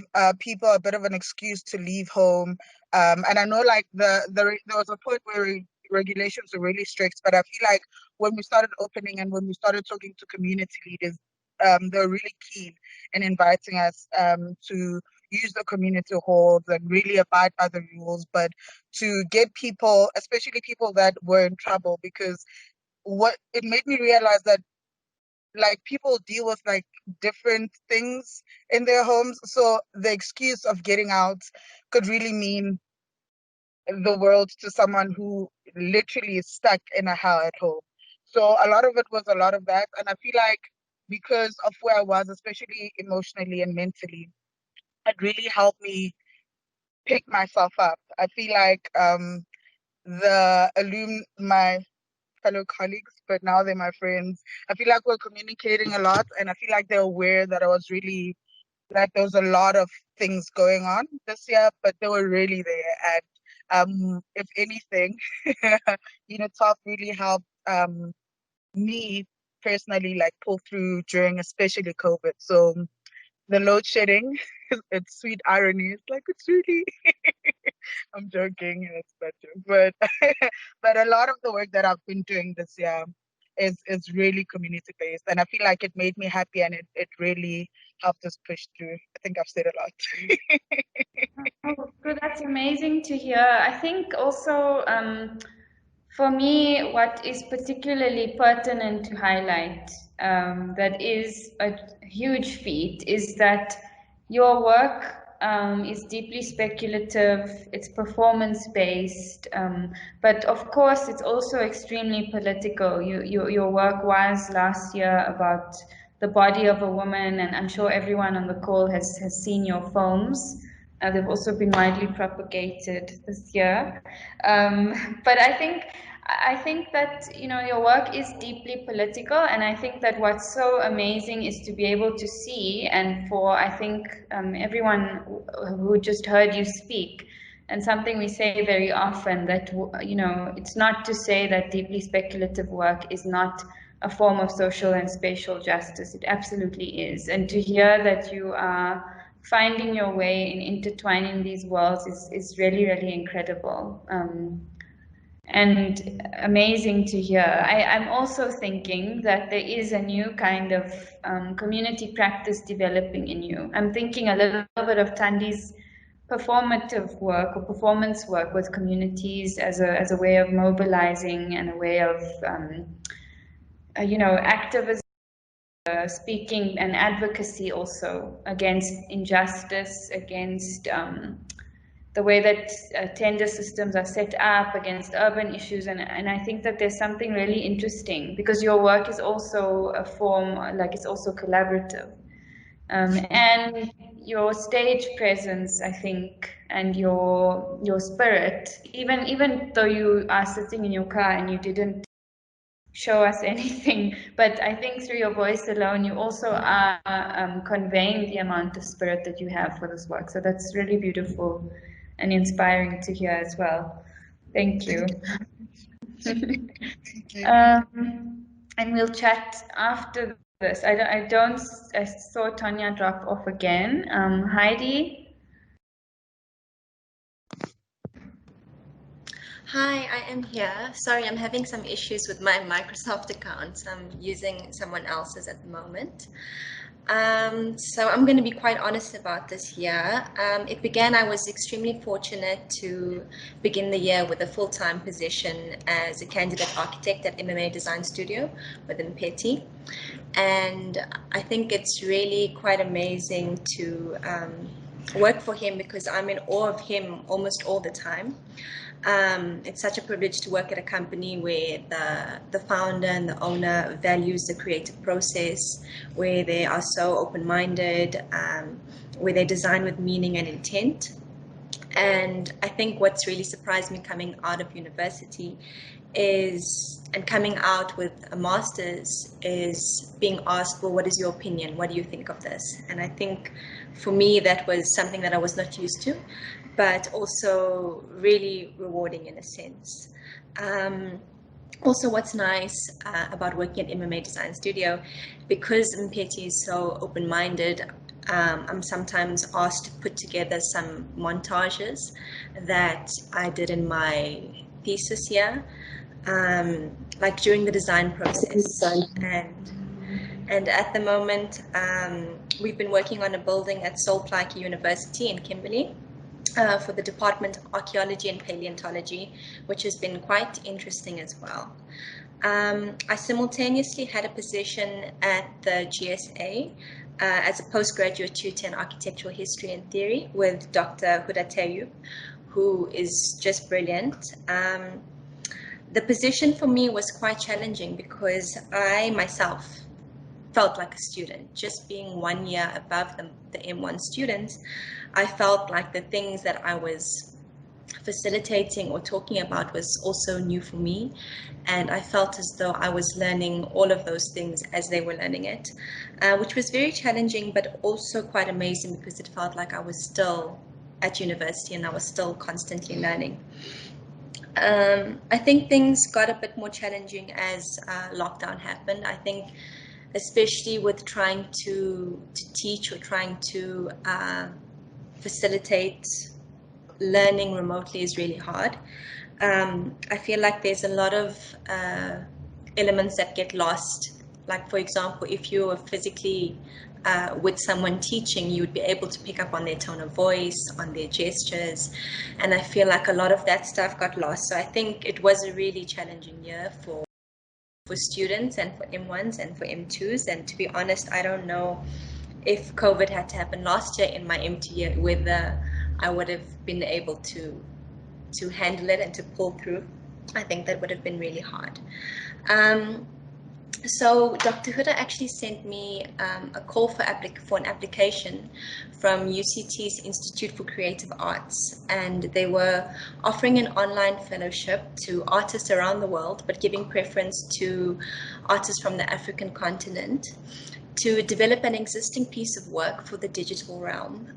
people a bit of an excuse to leave home. And I know like there was a point where regulations were really strict, but I feel like when we started opening and when we started talking to community leaders, they were really keen in inviting us to use the community halls and really abide by the rules, but to get people, especially people that were in trouble, because what it made me realize that like people deal with like different things in their homes. So the excuse of getting out could really mean the world to someone who literally is stuck in a hell at home. So a lot of it was a lot of that. And I feel like because of where I was, especially emotionally and mentally, it really helped me pick myself up. I feel like my fellow colleagues, but now they're my friends. I feel like we're communicating a lot, and I feel like they're aware that I was really, like, there was a lot of things going on this year, but they were really there. And if anything, TALK really helped me personally, like, pull through during especially COVID. So the load shedding, it's sweet irony. It's like, it's really, I'm joking, it's better. But but a lot of the work that I've been doing this year is really community based, and I feel like it made me happy, and it really helped us push through. I think I've said a lot. Oh, good. That's amazing to hear. I think also for me, what is particularly pertinent to highlight that is a huge feat is that your work is deeply speculative, it's performance-based, but of course it's also extremely political. Your work was last year about the body of a woman, and I'm sure everyone on the call has seen your films. They've also been widely propagated this year. But I think I think that, you know, your work is deeply political, and I think that what's so amazing is to be able to see, and for, I think, everyone who just heard you speak, and something we say very often, that, you know, it's not to say that deeply speculative work is not a form of social and spatial justice. It absolutely is. And to hear that you are finding your way in intertwining these worlds is really, really incredible. And amazing to hear. I'm also thinking that there is a new kind of community practice developing in you. I'm thinking a little bit of Tandi's performative work or performance work with communities as a way of mobilizing and a way of you know, activism, speaking and advocacy also against injustice, against the way that tender systems are set up, against urban issues, and I think that there's something really interesting, because your work is also a form, like, it's also collaborative, and your stage presence, I think, and your spirit, even though you are sitting in your car and you didn't show us anything, but I think through your voice alone you also are conveying the amount of spirit that you have for this work. So that's really beautiful and inspiring to hear as well. Thank you. Thank you. And we'll chat after this. I saw Tanya drop off again. Heidi. Hi, I am here. Sorry, I'm having some issues with my Microsoft account. I'm using someone else's at the moment. So I'm going to be quite honest about this year. It began, I was extremely fortunate to begin the year with a full-time position as a candidate architect at MMA Design Studio within Petty. And I think it's really quite amazing to work for him, because I'm in awe of him almost all the time. It's such a privilege to work at a company where the founder and the owner values the creative process, where they are so open-minded, where they design with meaning and intent. And I think what's really surprised me coming out of university and coming out with a master's is being asked, well, what is your opinion? What do you think of this? And I think for me, that was something that I was not used to, but also really rewarding in a sense. Also, what's nice about working at MMA Design Studio, because Mpeti is so open-minded, I'm sometimes asked to put together some montages that I did in my thesis here, like during the design process. And at the moment, we've been working on a building at Sol Plaatje University in Kimberley for the Department of Archaeology and Paleontology, which has been quite interesting as well. I simultaneously had a position at the GSA as a postgraduate tutor in architectural history and theory with Dr. Huda Tayub, who is just brilliant. The position for me was quite challenging because I myself felt like a student. Just being 1 year above the M1 students, I felt like the things that I was facilitating or talking about was also new for me, and I felt as though I was learning all of those things as they were learning it, which was very challenging but also quite amazing, because it felt like I was still at university and I was still constantly learning. I think things got a bit more challenging as lockdown happened. I think especially with trying to teach or trying to facilitate learning remotely is really hard. I feel like there's a lot of elements that get lost. Like, for example, if you were physically with someone teaching, you would be able to pick up on their tone of voice, on their gestures, and I feel like a lot of that stuff got lost. So I think it was a really challenging year for students and for M1s and for M2s. And to be honest, I don't know if COVID had to happen last year in my M2 year, whether I would have been able to handle it and to pull through. I think that would have been really hard. So Dr. Huda actually sent me a call for an application from UCT's Institute for Creative Arts, and they were offering an online fellowship to artists around the world, but giving preference to artists from the African continent, to develop an existing piece of work for the digital realm.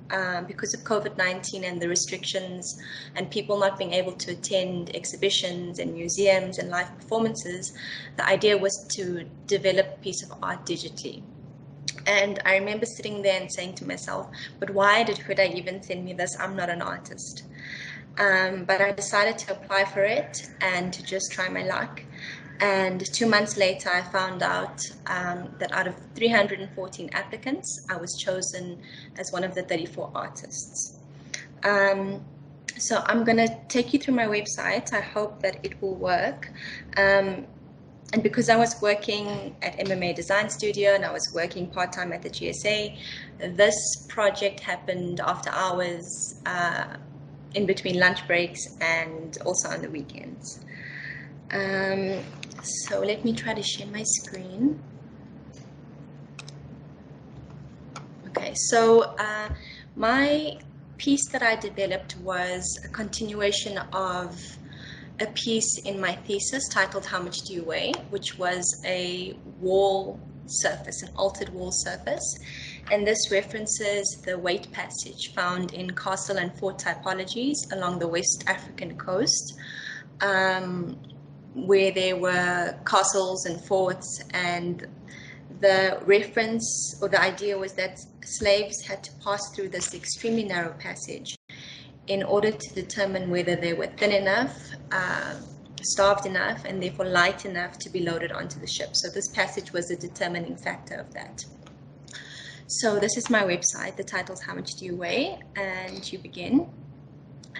Because of COVID-19 and the restrictions and people not being able to attend exhibitions and museums and live performances, the idea was to develop a piece of art digitally. And I remember sitting there and saying to myself, but why did Huda even send me this? I'm not an artist. But I decided to apply for it and to just try my luck. And 2 months later, I found out that out of 314 applicants, I was chosen as one of the 34 artists. So I'm going to take you through my website. I hope that it will work. And because I was working at MMA Design Studio and I was working part-time at the GSA, this project happened after hours, in between lunch breaks, and also on the weekends. So let me try to share my screen. Okay, so my piece that I developed was a continuation of a piece in my thesis titled How Much Do You Weigh?, which was a wall surface, an altered wall surface. And this references the weight passage found in castle and fort typologies along the West African coast, where there were castles and forts, and the reference or the idea was that slaves had to pass through this extremely narrow passage in order to determine whether they were thin enough, starved enough, and therefore light enough to be loaded onto the ship. So this passage was a determining factor of that. So this is my website. The title's How Much Do You Weigh? And you begin.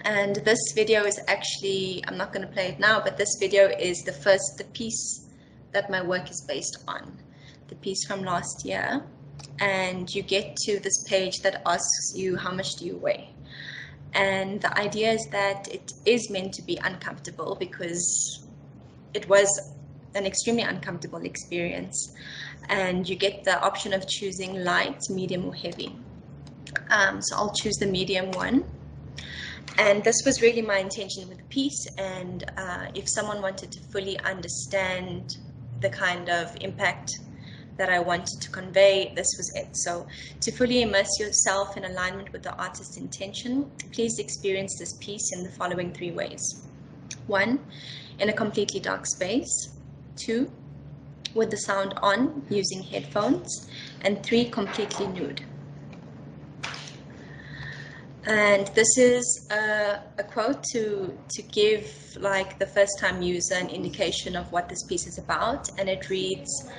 And this video is actually, I'm not going to play it now, but this video is the piece that my work is based on, the piece from last year. And you get to this page that asks you, how much do you weigh? And the idea is that it is meant to be uncomfortable, because it was an extremely uncomfortable experience. And you get the option of choosing light, medium, or heavy. So I'll choose the medium one. And this was really my intention with the piece. And if someone wanted to fully understand the kind of impact that I wanted to convey, this was it. So to fully immerse yourself in alignment with the artist's intention, please experience this piece in the following 3 ways. 1, in a completely dark space. 2, with the sound on using headphones. And 3, completely nude. And this is a quote to give like the first time user an indication of what this piece is about. And it reads,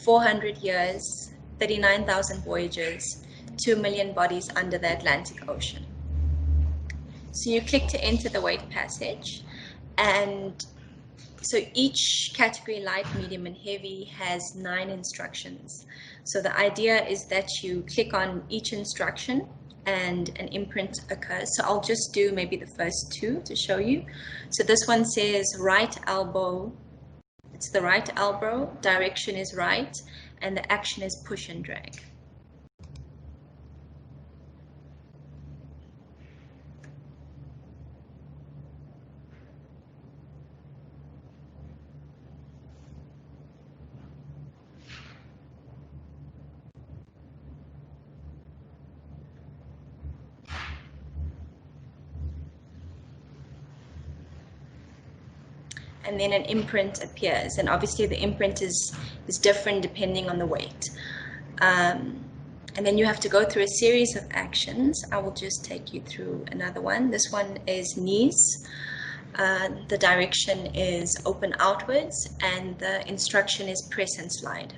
400 years, 39,000 voyages, 2 million bodies under the Atlantic Ocean. So you click to enter the weight passage, and so each category, light, medium, and heavy, has 9 instructions. So the idea is that you click on each instruction and an imprint occurs. So I'll just do maybe the first 2 to show you. So this one says right elbow. It's the right elbow, direction is right, and the action is push and drag. And then an imprint appears, and obviously the imprint is different depending on the weight. And then you have to go through a series of actions. I will just take you through another one. This one is knees. The direction is open outwards, and the instruction is press and slide.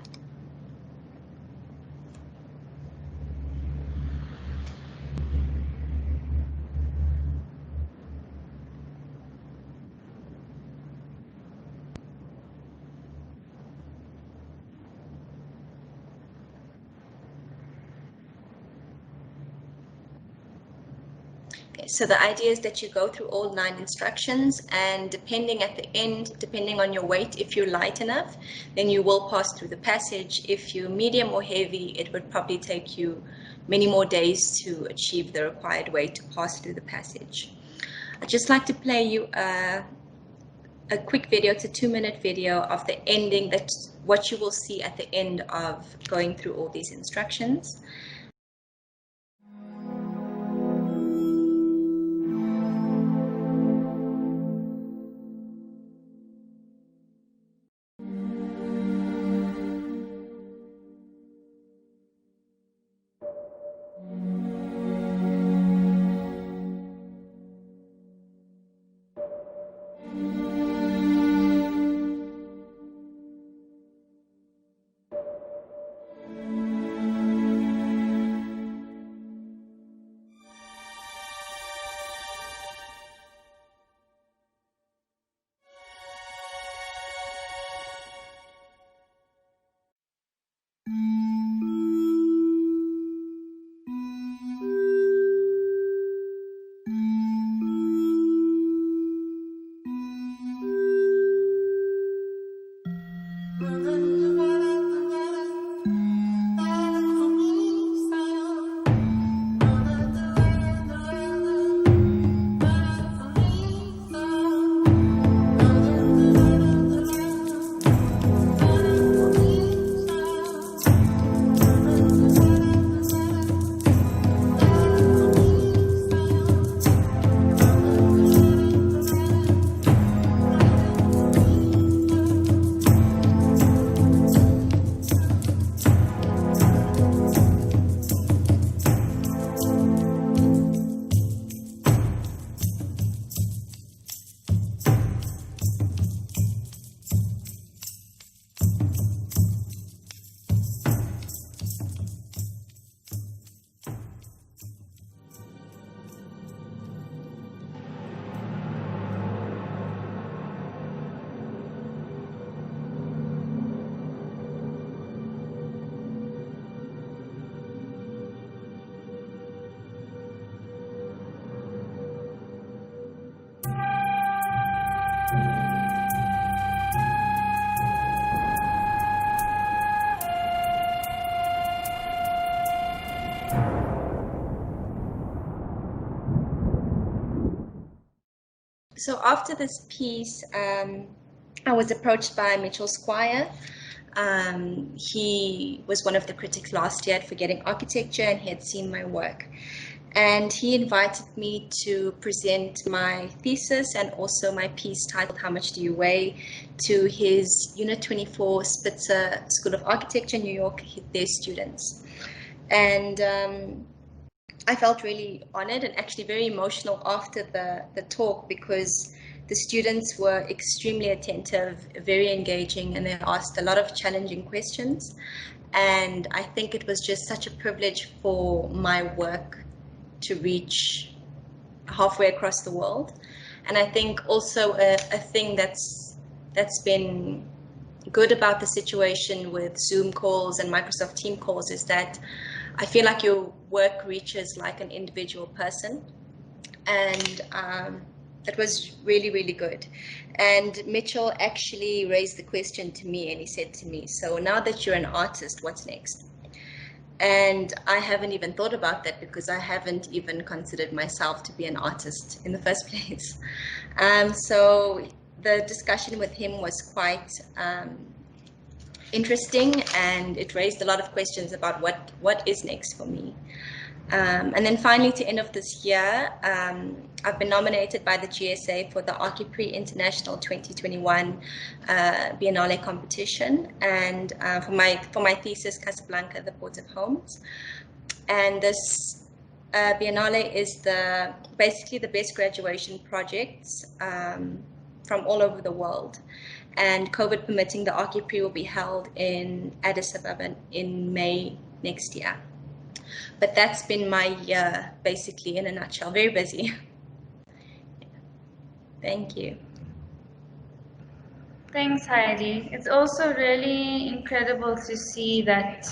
Okay, so the idea is that you go through all 9 instructions, and depending at the end, depending on your weight, if you're light enough, then you will pass through the passage. If you're medium or heavy, it would probably take you many more days to achieve the required weight to pass through the passage. I'd just like to play you a quick video. It's a 2-minute video of the ending, that's what you will see at the end of going through all these instructions. So after this piece, I was approached by Mitchell Squire. He was one of the critics last year at Forgetting Architecture, and he had seen my work. And he invited me to present my thesis and also my piece titled How Much Do You Weigh to his Unit 24 Spitzer School of Architecture, New York, their students. And I felt really honored and actually very emotional after the talk, because the students were extremely attentive, very engaging, and they asked a lot of challenging questions. And I think it was just such a privilege for my work to reach halfway across the world. And I think also a thing that's been good about the situation with Zoom calls and Microsoft Team calls is that I feel like your work reaches like an individual person, and it was really, really good. And Mitchell actually raised the question to me, and he said to me, so now that you're an artist, what's next? And I haven't even thought about that, because I haven't even considered myself to be an artist in the first place. So the discussion with him was quite interesting, and it raised a lot of questions about what is next for me. And then finally, to end of this year, I've been nominated by the GSA for the Archiprix International 2021 Biennale competition, and for my thesis, Casablanca, the Port of Homes. And this Biennale is basically the best graduation projects from all over the world. And COVID permitting, the Archiprix will be held in Addis Ababa in May next year. But that's been my year, basically, in a nutshell. Very busy. Thank you. Thanks, Heidi. It's also really incredible to see that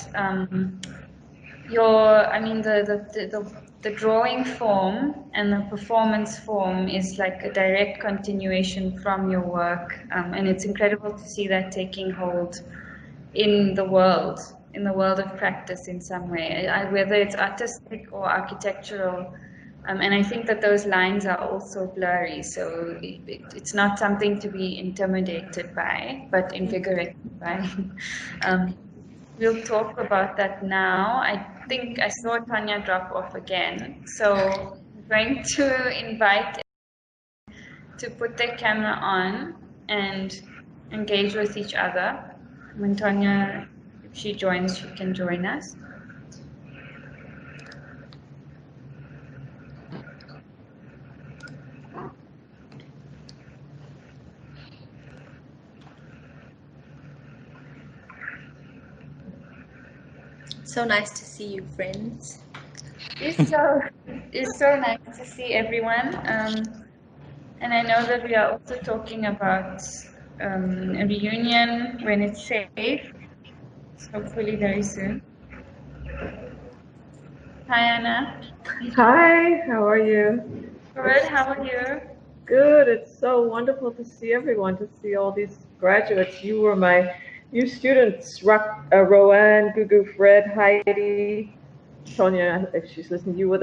the drawing form and the performance form is like a direct continuation from your work, and it's incredible to see that taking hold in the world of practice in some way, whether it's artistic or architectural. And I think that those lines are also blurry, so it's not something to be intimidated by, but invigorated by. We'll talk about that now. I think I saw Tanya drop off again, so I'm going to invite to put their camera on and engage with each other. When Tanya, if she joins, she can join us. So nice to see you, friends. It's so nice to see everyone. And I know that we are also talking about a reunion when it's safe, hopefully very soon. Hi, Anna. Hi, how are you? Good, how are you? Good, it's so wonderful to see everyone, to see all these graduates. You were my new students, Roanne, Gugu, Fred, Heidi, Tonya, if she's listening. You were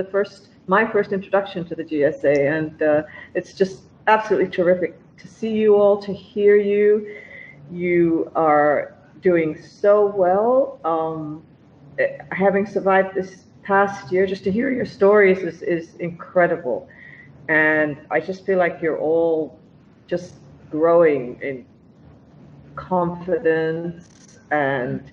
my first introduction to the GSA, and it's just absolutely terrific to see you all, to hear you. You are doing so well. Having survived this past year, just to hear your stories is incredible. And I just feel like you're all just growing in confidence and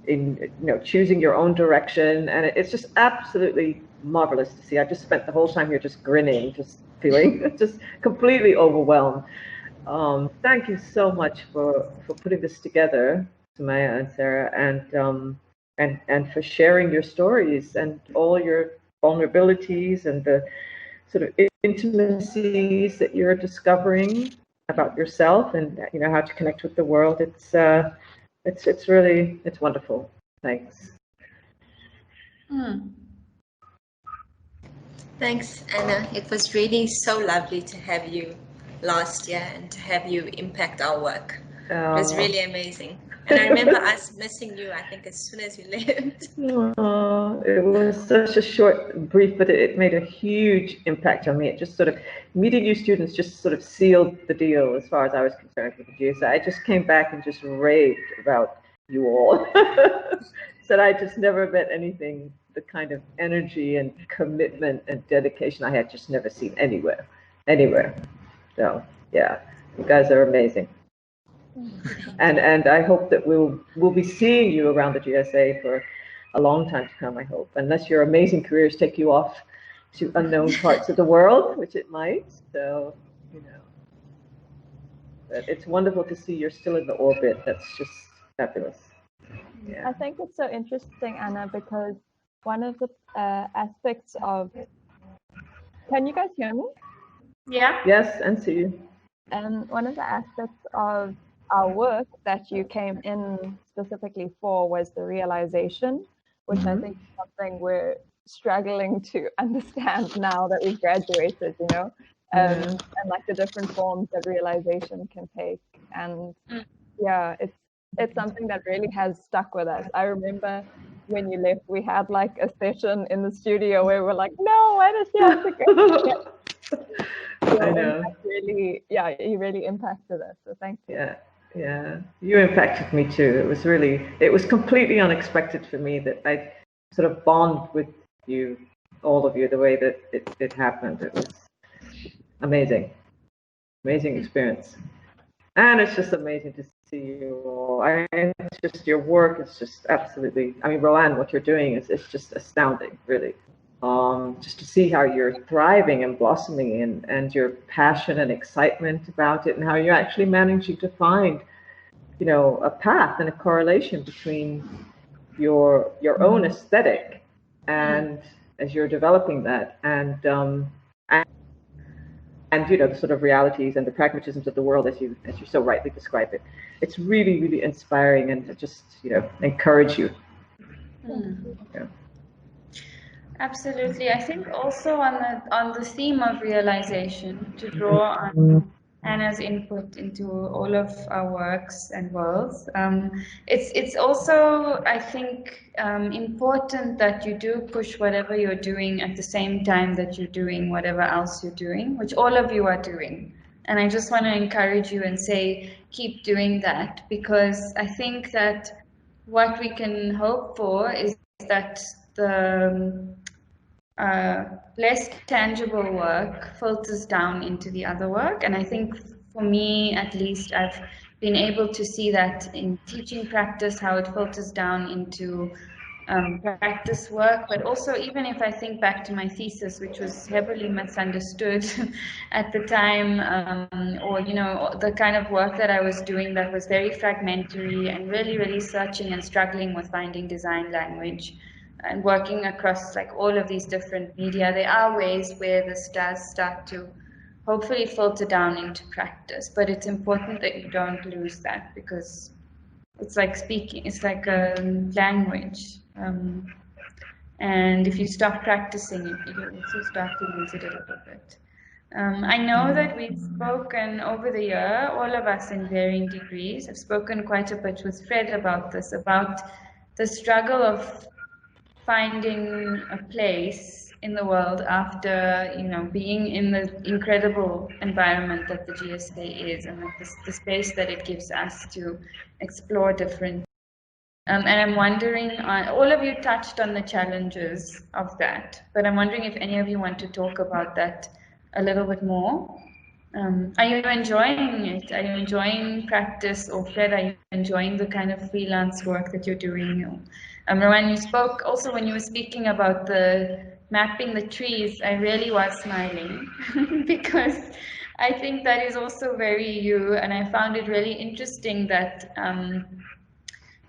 in choosing your own direction, and it's just absolutely marvelous to see. I just spent the whole time here just grinning, just feeling just completely overwhelmed. Thank you so much for putting this together, Sumaya and Sarah, and for sharing your stories and all your vulnerabilities and the sort of intimacies that you're discovering about yourself, and how to connect with the world. It's really wonderful. Thanks. Thanks, Anna. It was really so lovely to have you last year and to have you impact our work. It was really amazing. And I remember us missing you, I think, as soon as you left. It was such a short, brief, but it made a huge impact on me. It just sort of, meeting you students just sort of sealed the deal as far as I was concerned with the GSA. I just came back and just raved about you all. Said I just never met anything, the kind of energy and commitment and dedication I had just never seen anywhere. So yeah, you guys are amazing. And I hope that we'll be seeing you around the GSA for a long time to come, I hope, unless your amazing careers take you off to unknown parts of the world, which it might. So, but it's wonderful to see you're still in the orbit. That's just fabulous. Yeah. I think it's so interesting, Anna, because one of the aspects of, can you guys hear me? Yeah. Yes, and see you. And one of the aspects of our work that you came in specifically for was the realization, which I think is something we're struggling to understand now that we've graduated, and like the different forms that realization can take. And yeah, it's something that really has stuck with us. I remember when you left, we had like a session in the studio where we were like, no, why does she have to go? I know. Really, yeah, you really impacted us. So thank you. Yeah, you impacted me too. It was completely unexpected for me that I sort of bond with you, all of you, the way that it happened. It was amazing experience. And it's just amazing to see you all. It's just your work is just absolutely, Roanne, what you're doing is just astounding, really. Just to see how you're thriving and blossoming and your passion and excitement about it, and how you're actually managing to find, a path and a correlation between your own aesthetic and as you're developing that, and the sort of realities and the pragmatisms of the world as you so rightly describe it. It's really, really inspiring, and to just encourage you. Yeah. Absolutely. I think also on the theme of realization, to draw on Anna's input into all of our works and worlds, it's also, I think, important that you do push whatever you're doing at the same time that you're doing whatever else you're doing, which all of you are doing. And I just want to encourage you and say, keep doing that, because I think that what we can hope for is that the less tangible work filters down into the other work. And I think for me, at least, I've been able to see that in teaching practice, how it filters down into practice work, but also even if I think back to my thesis, which was heavily misunderstood at the time, or, you know, the kind of work that I was doing that was very fragmentary and really, really searching and struggling with finding design language and working across like all of these different media, there are ways where this does start to hopefully filter down into practice, but it's important that you don't lose that, because it's like speaking, it's like a language. And if you stop practicing it, you also start to lose it a little bit. I know that we've spoken over the year, all of us in varying degrees. I've spoken quite a bit with Fred about this, about the struggle of finding a place in the world after, you know, being in the incredible environment that the GSA is, and the space that it gives us to explore different. And I'm wondering, all of you touched on the challenges of that, but I'm wondering if any of you want to talk about that a little bit more. Are you enjoying it? Are you enjoying practice? Or Fred, are you enjoying the kind of freelance work that you're doing? Rowan, you spoke also when you were speaking about the mapping the trees, I really was smiling because I think that is also very you, and I found it really interesting that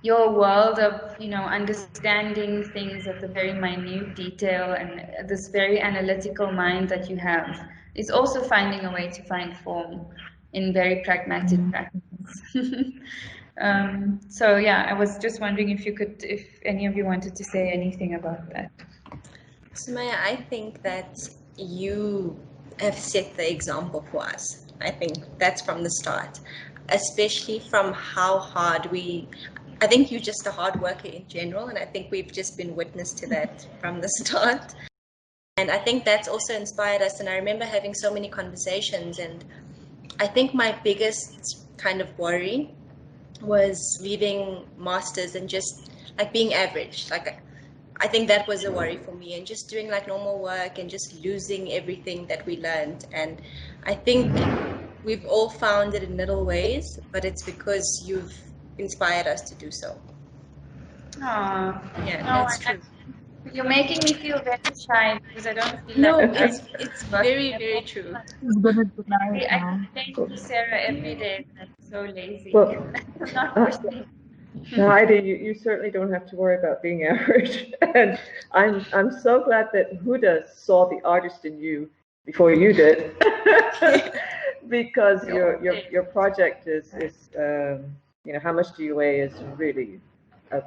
your world of, you know, understanding things at the very minute detail and this very analytical mind that you have is also finding a way to find form in very pragmatic practice. So yeah, I was just wondering if any of you wanted to say anything about that. Sumaya, I think that you have set the example for us. I think that's from the start, especially from how hard I think you're just a hard worker in general, and I think we've just been witness to that from the start. And I think that's also inspired us. And I remember having so many conversations, and I think my biggest kind of worry was leaving masters and just like being average. Like, I think that was a worry for me, and just doing like normal work and just losing everything that we learned. And I think we've all found it in little ways, but it's because you've inspired us to do so. Yeah, no, that's true. You're making me feel very shy because I don't feel like it's very, very true. I thank you, Sarah, every day. I'm so lazy. Well, not pushing. No, Heidi, you certainly don't have to worry about being average. And I'm so glad that Huda saw the artist in you before you did, because your project is you know, how much do you weigh is really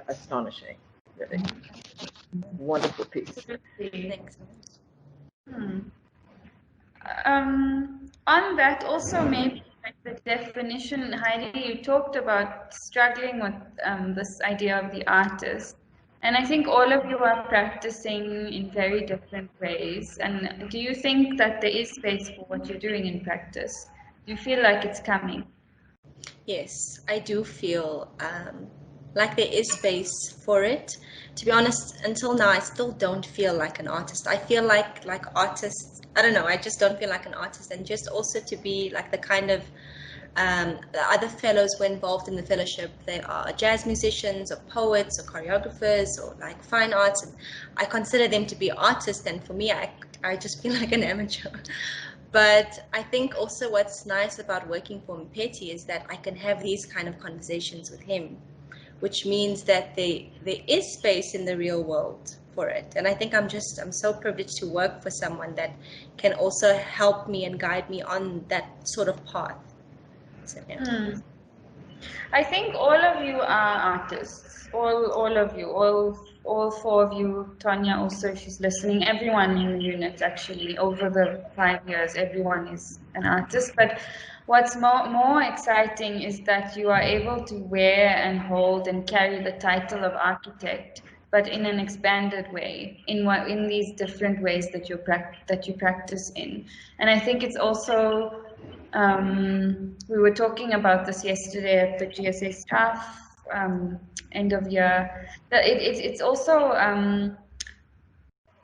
astonishing, really wonderful piece. Thanks. On that also, maybe like the definition, Heidi, you talked about struggling with this idea of the artist, and I think all of you are practicing in very different ways. And do you think that there is space for what you're doing in practice? Do you feel like it's coming? Yes, I do feel like there is space for it. To be honest, until now, I still don't feel like an artist. I feel like artists, I don't know, I just don't feel like an artist. And just also to be like the kind of, the other fellows were involved in the fellowship. They are jazz musicians or poets or choreographers or like fine arts. And I consider them to be artists. And for me, I just feel like an amateur. But I think also what's nice about working for Mpeti is that I can have these kind of conversations with him, which means that there is space in the real world for it. And I think I'm so privileged to work for someone that can also help me and guide me on that sort of path. So, yeah. I think all of you are artists, all of you, all all four of you, Tanya also, she's listening, everyone in the unit actually, over the 5 years, everyone is an artist. But what's more exciting is that you are able to wear and hold and carry the title of architect, but in an expanded way, in these different ways that you practice in. And I think it's also, we were talking about this yesterday at the GSA staff end of year. It's also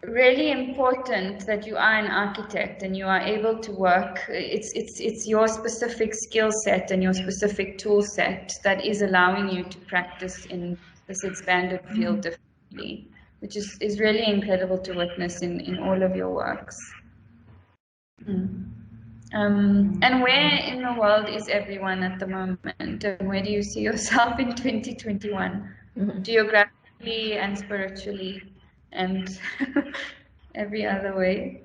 really important that you are an architect and you are able to work. It's your specific skill set and your specific tool set that is allowing you to practice in this expanded field differently, which is really incredible to witness in all of your works. And where in the world is everyone at the moment? And where do you see yourself in 2021? Geographically and spiritually and every other way?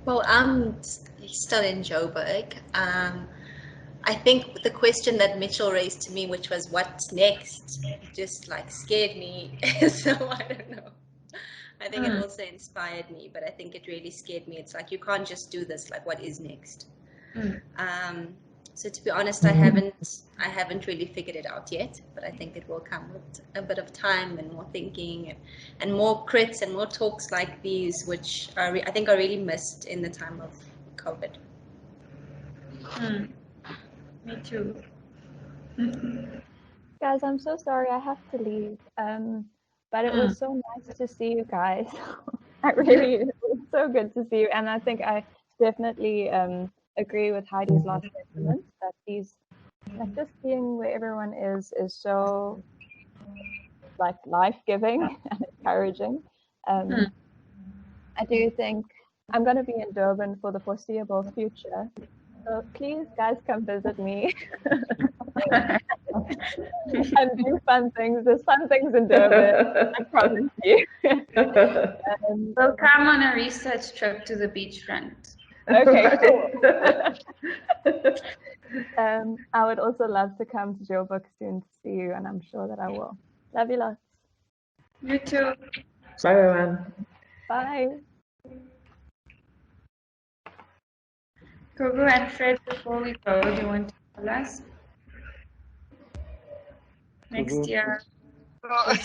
Well, I'm still in Joburg. I think the question that Mitchell raised to me, which was what's next, just like scared me. So I don't know. I think it also inspired me, but I think it really scared me. It's like, you can't just do this, like what is next? So to be honest, I haven't really figured it out yet, but I think it will come with a bit of time and more thinking and more crits and more talks like these, which I think are really missed in the time of COVID. Me too. Guys, I'm so sorry I have to leave. But it was so nice to see you guys. It was so good to see you. And I think I definitely agree with Heidi's last sentiment that these, like, just being where everyone is so like life-giving and encouraging. I do think I'm going to be in Durban for the foreseeable future. So please, guys, come visit me. And do fun things. There's fun things in Durban, I promise you. We'll come on a research trip to the beachfront. Okay, cool. I would also love to come to Joburg soon to see you, and I'm sure that I will. Love you lots. You too. Bye, everyone. Bye. Gugu and Fred, before we go, do you want to tell us? Next year. I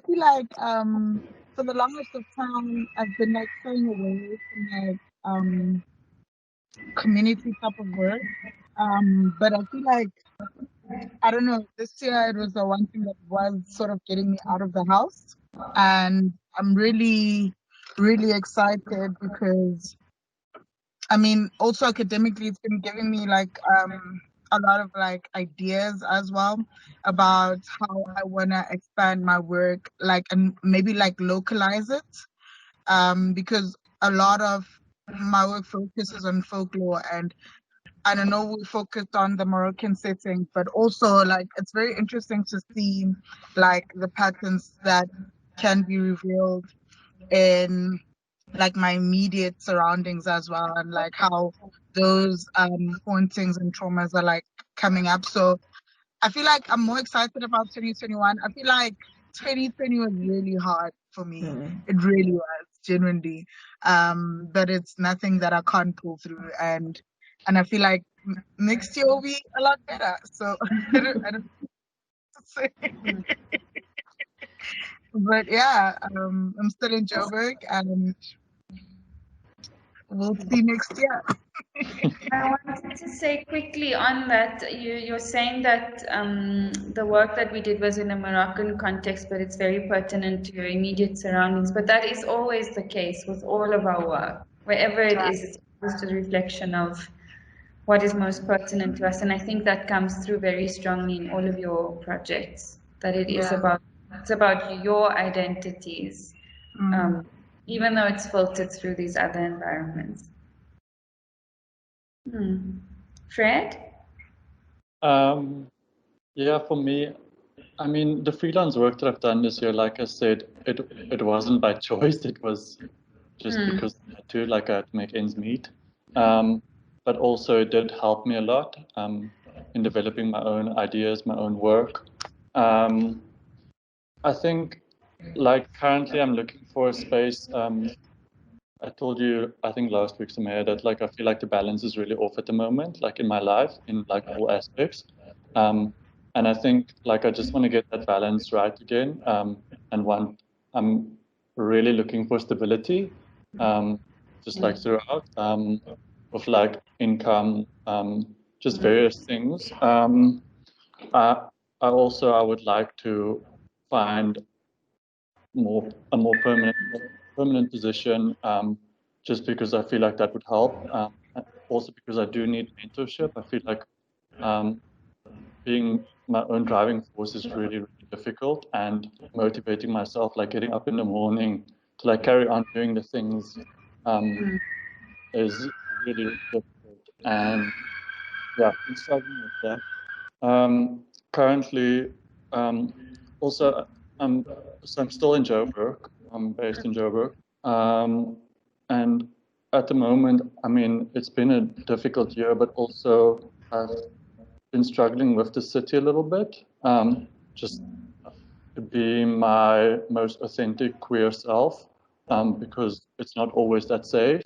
feel like for the longest of time I've been like staying away from like community type of work. But I feel like, I don't know, this year it was the one thing that was sort of getting me out of the house. And I'm really, really excited because, I mean, also academically, it's been giving me like a lot of like ideas as well about how I want to expand my work, like, and maybe like localize it, because a lot of my work focuses on folklore, and I don't know, we focused on the Moroccan setting, but also like it's very interesting to see like the patterns that can be revealed in like my immediate surroundings as well, and like how those hauntings and traumas are like coming up. So I feel like I'm more excited about 2021. I feel like 2020 was really hard for me. It really was, genuinely. But it's nothing that I can't pull through, and I feel like next year will be a lot better. So I don't know what to say. But yeah, I'm still in Joburg, and we'll see next year. I wanted to say quickly on that, you're saying that the work that we did was in a Moroccan context, but it's very pertinent to your immediate surroundings. But that is always the case with all of our work. Wherever it is, it's just a reflection of what is most pertinent to us. And I think that comes through very strongly in all of your projects, that it is about your identities, even though it's filtered through these other environments. Fred? Yeah, for me, I mean, the freelance work that I've done this year, like I said, it wasn't by choice. It was just because I had to make ends meet. But also it did help me a lot. in developing my own ideas, my own work. I think, like, currently I'm looking for a space. I told you, I think last week, Samaya, that like I feel like the balance is really off at the moment, like in my life, in like all aspects. And I think like I just want to get that balance right again. And I'm really looking for stability, just like throughout, of like income, just various things. I would like to find a more permanent position, just because I feel like that would help. Also because I do need mentorship. I feel like being my own driving force is really, really difficult, and motivating myself, like getting up in the morning to like carry on doing the things, is really, really difficult. And yeah, I'm struggling with that. Currently, also, so I'm still in Joburg. I'm based in Joburg. And at the moment, I mean, it's been a difficult year, but also I've been struggling with the city a little bit. Just to be my most authentic queer self, because it's not always that safe.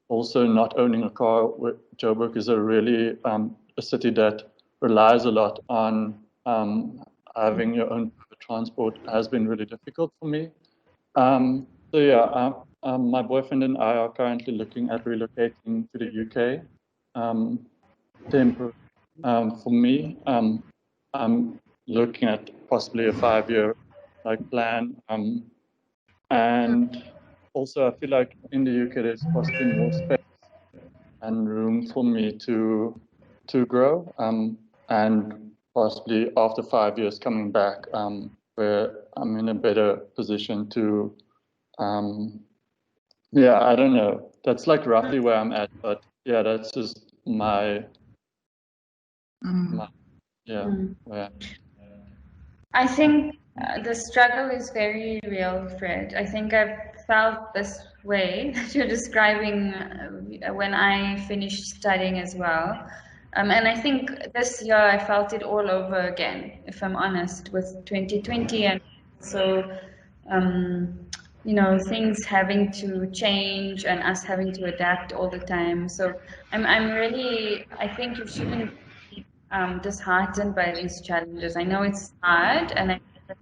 Also, not owning a car. Joburg is a really a city that relies a lot on having your own private transport. Has been really difficult for me. So yeah, my boyfriend and I are currently looking at relocating to the UK. For me, I'm looking at possibly a 5-year like plan. And also, I feel like in the UK there's possibly more space and room for me to grow. And possibly after 5 years coming back, where I'm in a better position to, yeah, I don't know. That's like roughly where I'm at, but yeah, that's just I think the struggle is very real, Fred. I think I've felt this way that you're describing when I finished studying as well. And I think this year I felt it all over again, if I'm honest, with 2020, and so you know, things having to change and us having to adapt all the time. So I'm really, I think you shouldn't be disheartened by these challenges. I know it's hard, and I think that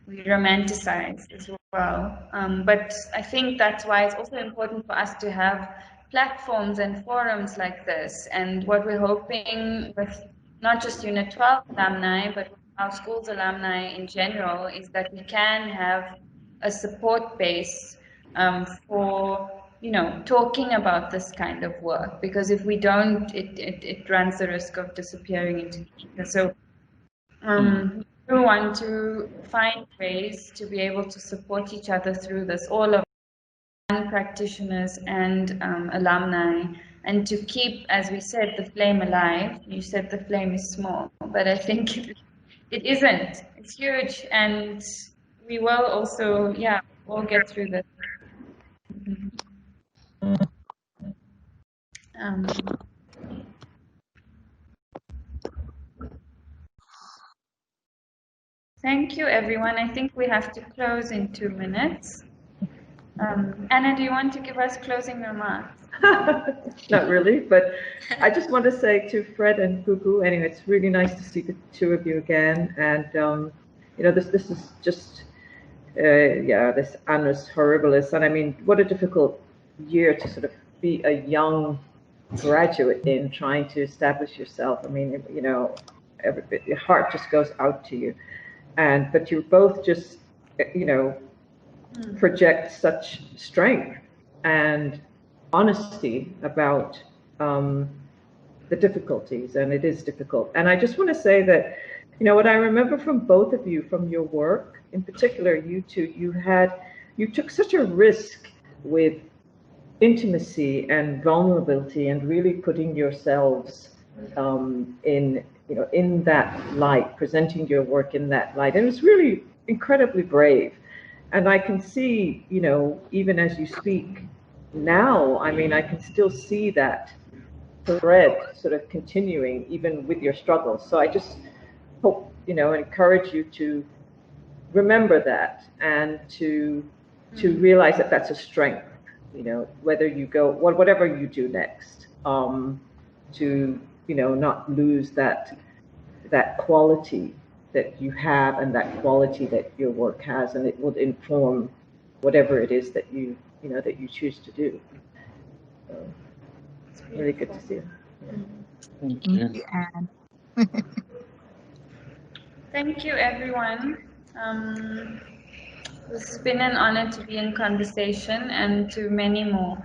we romanticize as well. But I think that's why it's also important for us to have platforms and forums like this. And what we're hoping with not just Unit 12 alumni, but with our school's alumni in general, is that we can have a support base for, you know, talking about this kind of work. Because if we don't, it runs the risk of disappearing into the ether. So we want to find ways to be able to support each other through this, all of practitioners and alumni, and to keep, as we said, the flame alive. You said the flame is small, but I think it isn't. It's huge, and we will also, yeah, we'll get through this. Thank you, everyone. I think we have to close in 2 minutes. Anna, do you want to give us closing remarks? Not really, but I just want to say to Fred and Gugu, anyway, it's really nice to see the two of you again. And, you know, this is just, yeah, this annus horribilis. And I mean, what a difficult year to sort of be a young graduate in trying to establish yourself. I mean, you know, your heart just goes out to you. But you both just, you know, project such strength and honesty about the difficulties, and it is difficult. And I just want to say that, you know, what I remember from both of you, from your work, in particular, you two, you took such a risk with intimacy and vulnerability, and really putting yourselves in, you know, in that light, presenting your work in that light. And it was really incredibly brave. And I can see, you know, even as you speak now, I mean, I can still see that thread sort of continuing even with your struggles. So I just hope, encourage you to remember that and to realize that that's a strength, whether you go, whatever you do next, to, not lose that quality that you have and that quality that your work has, and it will inform whatever it is that you choose to do. So, it's really good to see you. Thank you. Thank you, everyone. It's been an honor to be in conversation, and to many more.